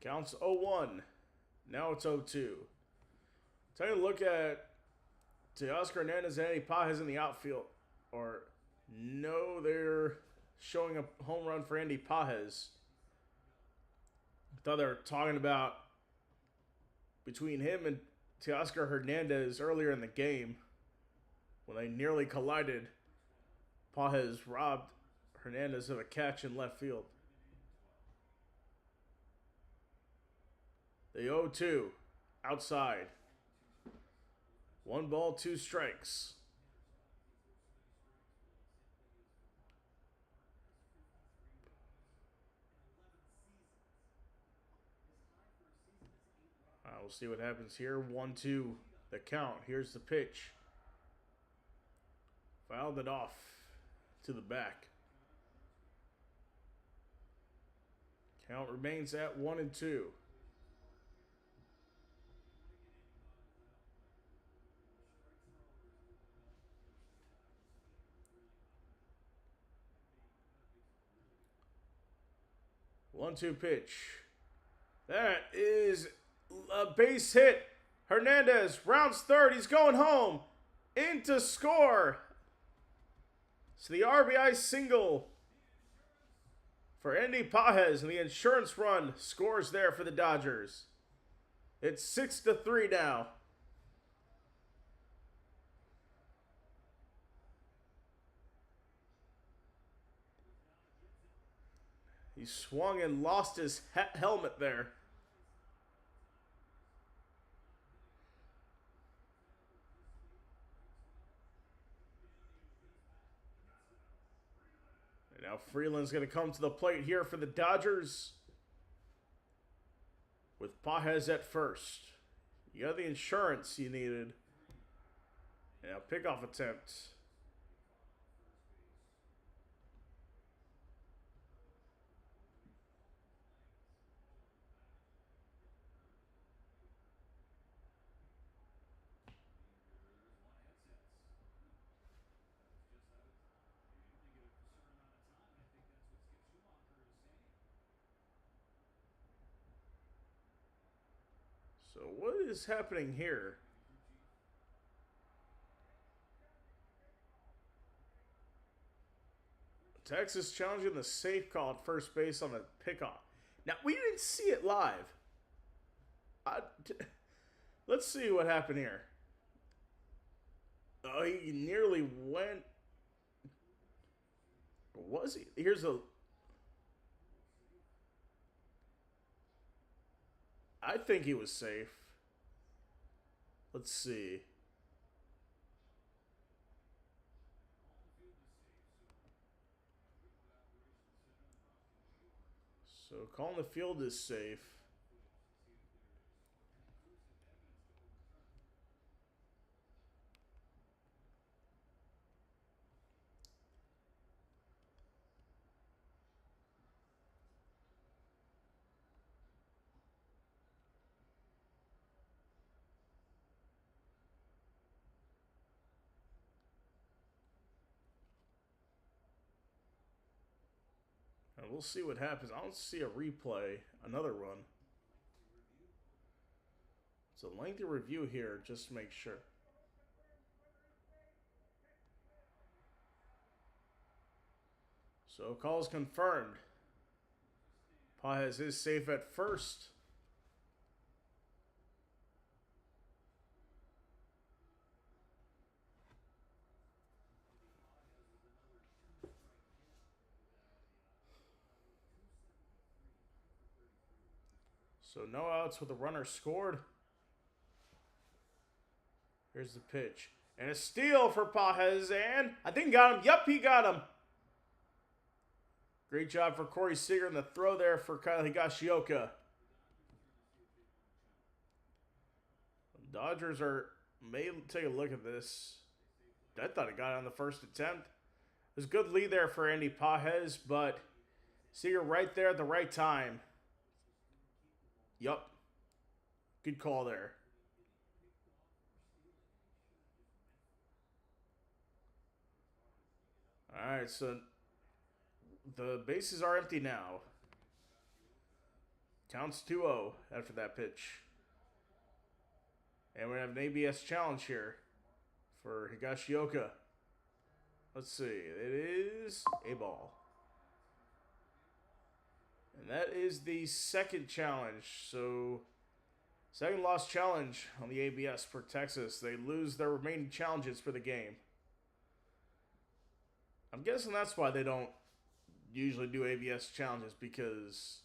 Counts 0-1. Now it's 0-2. Take a look at Teoscar Hernandez and Andy Pages in the outfield. Or no, they're showing a home run for Andy Pages. I thought they were talking about between him and Teoscar Hernandez earlier in the game when they nearly collided. Pages robbed Hernandez of a catch in left field. The 0-2 outside. 1 ball, 2 strikes. We'll see what happens here. 1-2 the count. Here's the pitch. Fouled it off to the back. Count remains at 1-2. One-two pitch. That is a base hit Hernandez rounds third. He's going home. In to score. So the RBI single for Andy Pages, and the insurance run scores there for the Dodgers. It's 6-3 now. He swung and lost his helmet there. And now Freeland's going to come to the plate here for the Dodgers with Pages at first. You got the insurance you needed. Now pickoff attempt. So what is happening here? Texas challenging the safe call at first base on the pickoff. Now, we didn't see it live. Let's see what happened here. Oh, he nearly went. Was he? Here's a. I think he was safe. Let's see. So calling the field is safe. And we'll see what happens. I don't see a replay. Another run. It's a lengthy review here, just to make sure. So call is confirmed. Pages is safe at first. So no outs with a runner scored. Here's the pitch. And a steal for Pages, and I think he got him. Yep, he got him. Great job for Corey Seager in the throw there for Kyle Higashioka. Dodgers may take a look at this. I thought he got it on the first attempt. It was a good lead there for Andy Pages, but Seager right there at the right time. Yup. Good call there. Alright, so the bases are empty now. Counts 2-0 after that pitch. And we have an ABS challenge here for Higashioka. Let's see. It is a ball. And that is the second challenge. So, second loss challenge on the ABS for Texas. They lose their remaining challenges for the game. I'm guessing that's why they don't usually do ABS challenges, because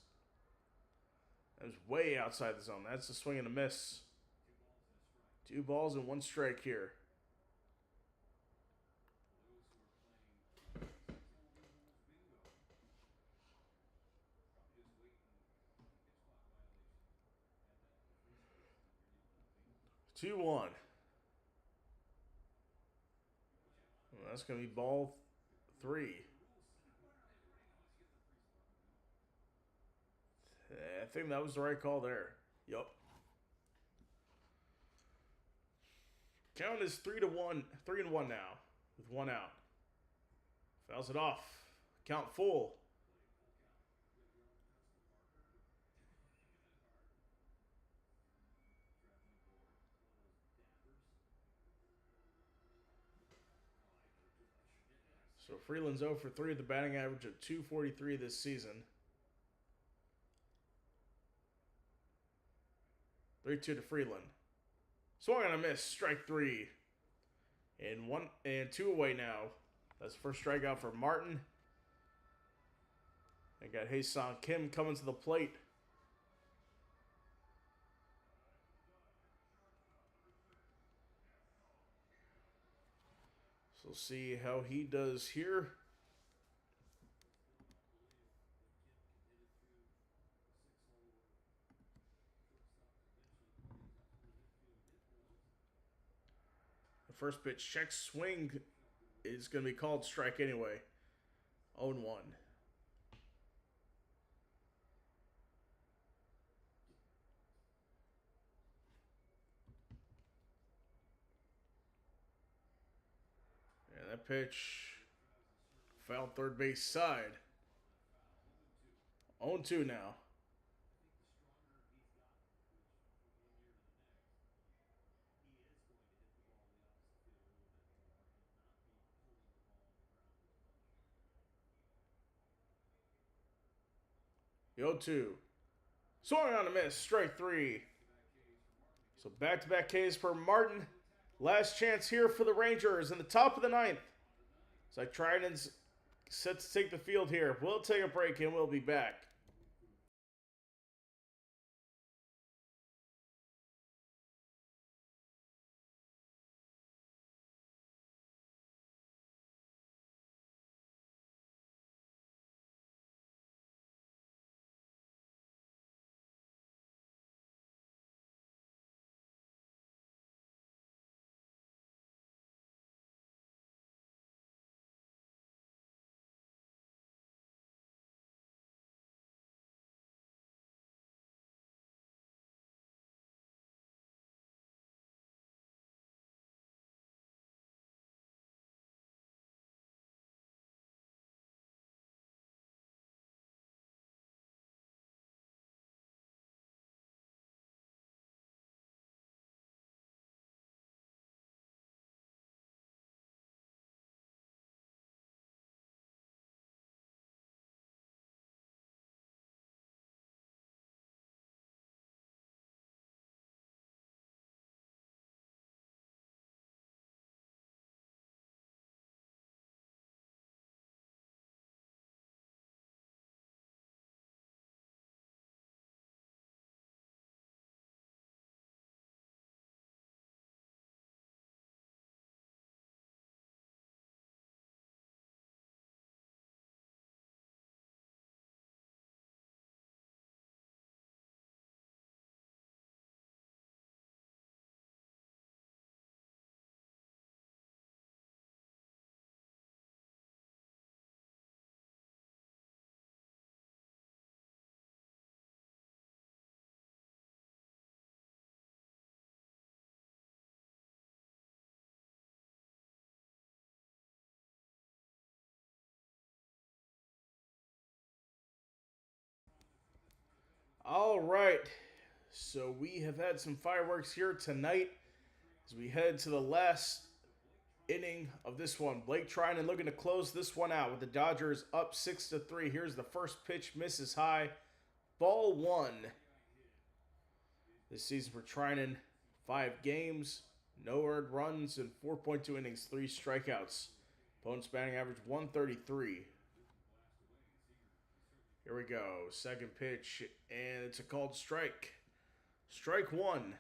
it was way outside the zone. That's a swing and a miss. 2 balls and 1 strike here. Two one. Well, that's going to be ball 3. I think that was the right call there. Yup. Count is 3-1, 3-1 now with 1 out. Fouls it off. Count full. So Freeland's 0 for 3 with the batting average of 243 this season. 3-2 to Freeland. Swung on a miss, strike 3. And 2 away now. That's the first strikeout for Martin. And got Hae-Sung Kim coming to the plate. So we'll see how he does here. The first pitch, check swing, is going to be called strike anyway. 0-1. And that pitch, foul third base side. 0-2 now. The 0-2. Swung on a miss, strike 3. So back-to-back Ks for Martin. Last chance here for the Rangers in the top of the 9th. It's like Triton's set to take the field here. We'll take a break and we'll be back. All right. So we have had some fireworks here tonight as we head to the last inning of this one. Blake Trinan looking to close this one out with the Dodgers up 6-3. Here's the first pitch, misses high. Ball 1. This season for Trinan, 5 games, no earned runs, and 4.2 innings, 3 strikeouts. Opponent's batting average 133. Here we go. Second pitch, and it's a called strike. Strike 1.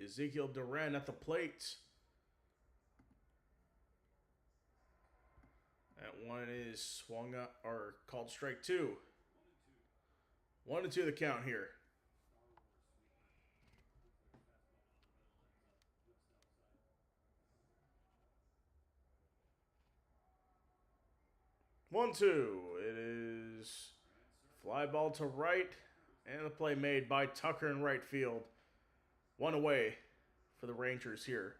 Ezekiel Duran at the plate. That one is swung up or called strike 2. 1-2 the count here. One, two. It is fly ball to right, and the play made by Tucker in right field. 1 away for the Rangers here.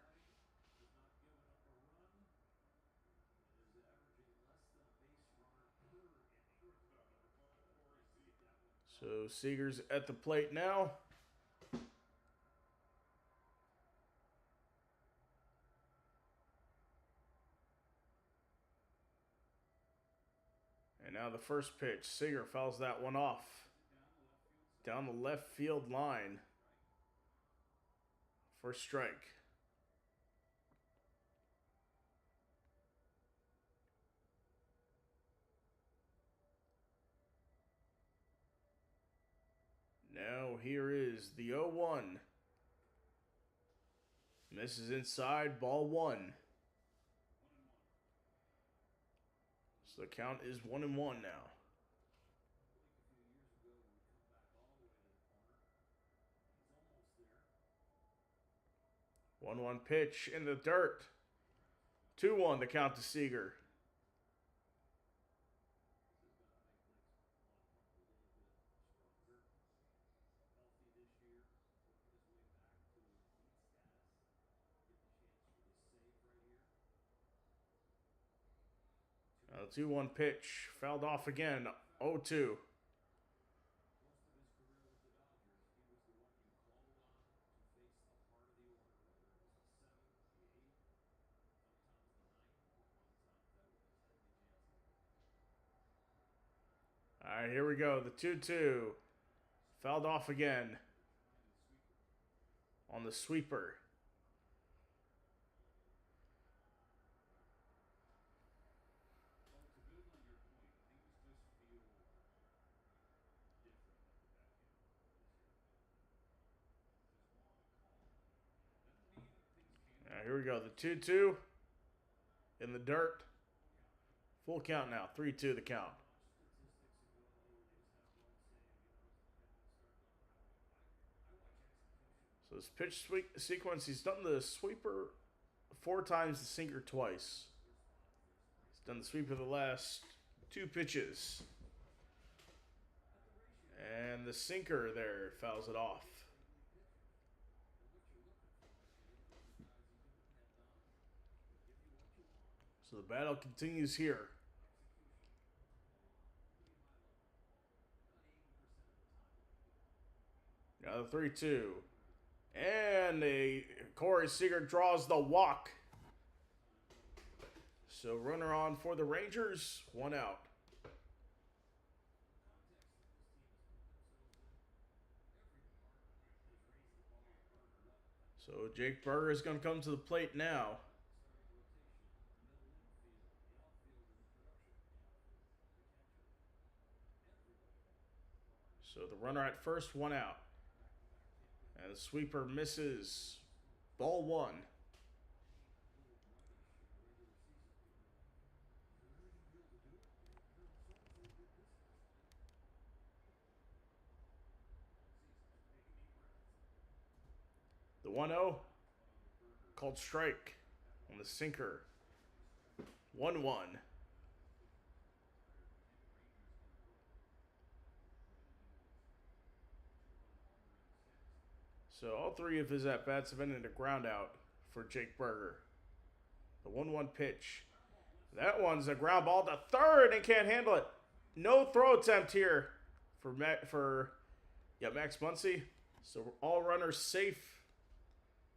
So Seager's at the plate now. Now the first pitch, Seager fouls that one off. Down the left field line. First strike. Now here is the 0-1. Misses inside, ball 1. So the count is 1-1 now. 1-1 pitch in the dirt. 2-1 the count to Seager. Now the 2-1 pitch. Fouled off again. 0-2. All right, here we go. The 2-2. Fouled off again. On the sweeper. All right, here we go. The 2-2 in the dirt. Full count now. 3-2 the count. So this pitch sequence, he's done the sweeper 4 times, the sinker twice. He's done the sweeper the last 2 pitches. And the sinker there fouls it off. So the battle continues here. Now the 3-2. And Corey Seager draws the walk. So runner on for the Rangers, 1 out. So Jake Burger is going to come to the plate now. So the runner at first, 1 out. And the sweeper misses. Ball 1. The 1-0. Called strike on the sinker. 1-1. So all 3 of his at-bats have ended a ground out for Jake Burger. The 1-1 pitch. That one's a ground ball to third and can't handle it. No throw attempt here for Max Muncy. So all runners safe.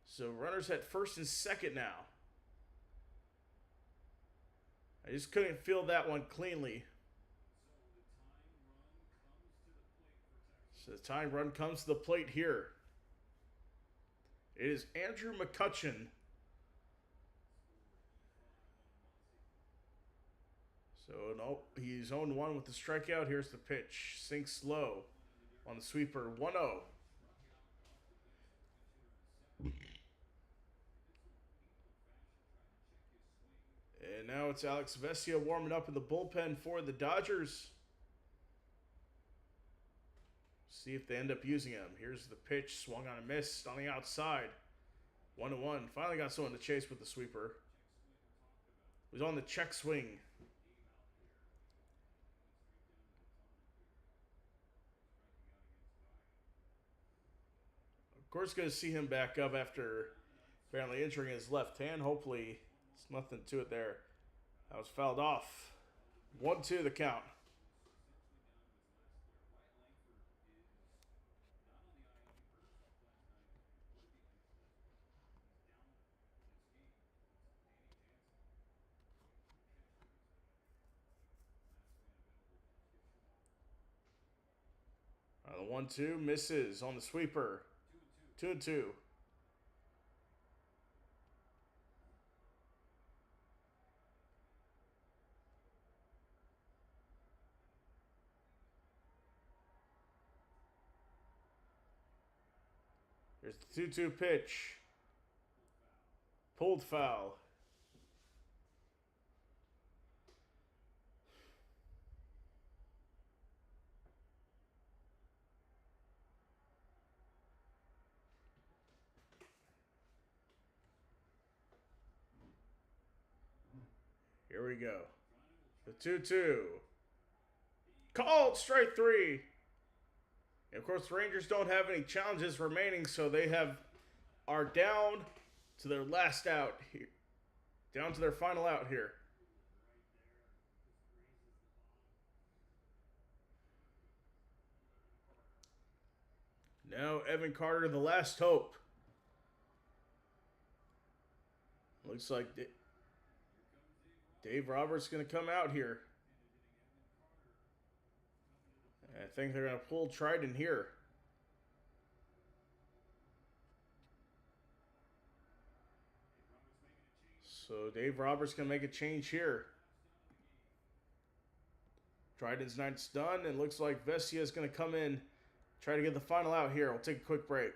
So runners at first and second now. I just couldn't feel that one cleanly. So the tying run comes to the plate here. It is Andrew McCutcheon. So no, he's 0-1 with the strikeout. Here's the pitch. Sinks low on the sweeper. 1-0. And now it's Alex Vesia warming up in the bullpen for the Dodgers. See if they end up using him. Here's the pitch. Swung on a miss on the outside. 1-1. Finally got someone to chase with the sweeper. He was on the check swing. Of course, going to see him back up after apparently injuring his left hand. Hopefully, it's nothing to it there. That was fouled off. 1-2 the count. On the 1-2, misses on the sweeper. 2-2. Here's the 2-2 pitch. Pulled foul. Here we go. The 2-2. Called strike 3. And of course, the Rangers don't have any challenges remaining, so they are down to their last out here. Down to their final out here. Now Evan Carter, the last hope. Looks like Dave Roberts going to come out here. I think they're going to pull Trident here. So Dave Roberts going to make a change here. Trident's night's done, and looks like Vesia is going to come in, try to get the final out here. We'll take a quick break.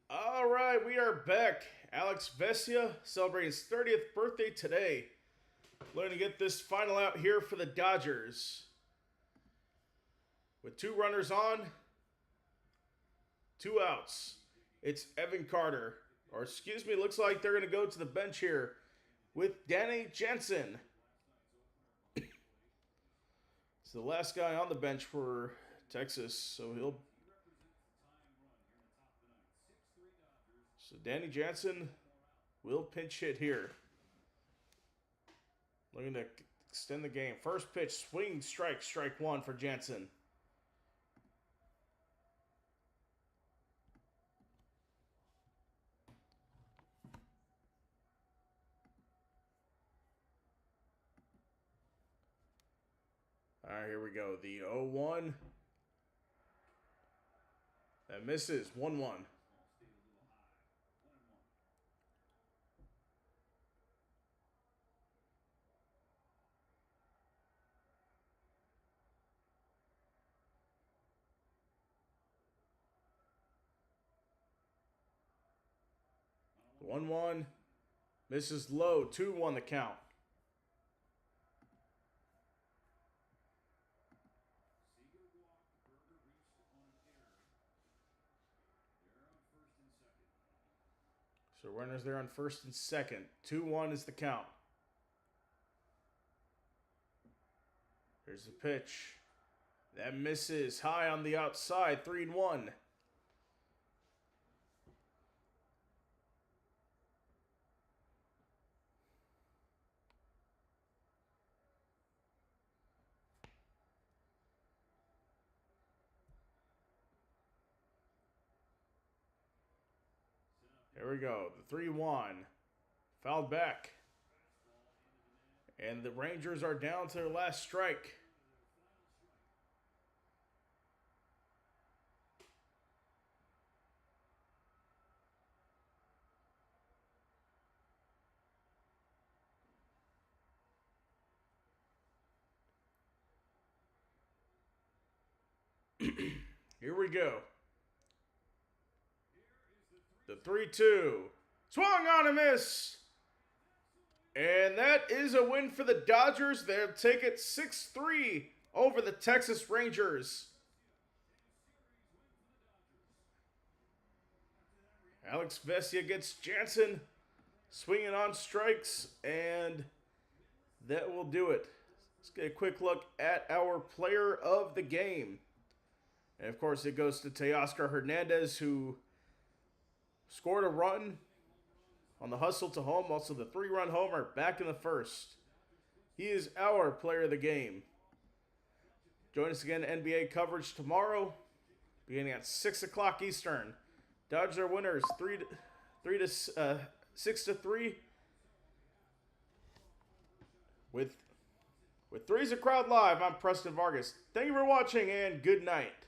All right, we are back. Alex Vesia celebrating his 30th birthday today. Looking to get this final out here for the Dodgers. With 2 runners on, 2 outs. It's Evan Carter. Or excuse me, looks like they're going to go to the bench here with Danny Jansen. It's the last guy on the bench for Texas, so Danny Jansen will pinch hit here. Looking to extend the game. First pitch, swing, strike 1 for Jansen. All right, here we go. The 0-1. That misses. 1-1. The 1-1. Misses low. 2-1 the count. So runners there on first and second. 2-1 is the count. Here's the pitch. That misses high on the outside. 3-1. Here we go. The 3-1. Fouled back. And the Rangers are down to their last strike. Here we go. The 3-2. Swung on a miss. And that is a win for the Dodgers. They'll take it 6-3 over the Texas Rangers. Alex Vesia gets Jansen swinging on strikes, and that will do it. Let's get a quick look at our player of the game. And of course, it goes to Teoscar Hernandez, who scored a run on the hustle to home. Also, the 3-run homer back in the first. He is our player of the game. Join us again, NBA coverage tomorrow, beginning at 6 o'clock Eastern. Dodgers are winners, 6-3. With Three's a Crowd Live, I'm Preston Vargas. Thank you for watching, and good night.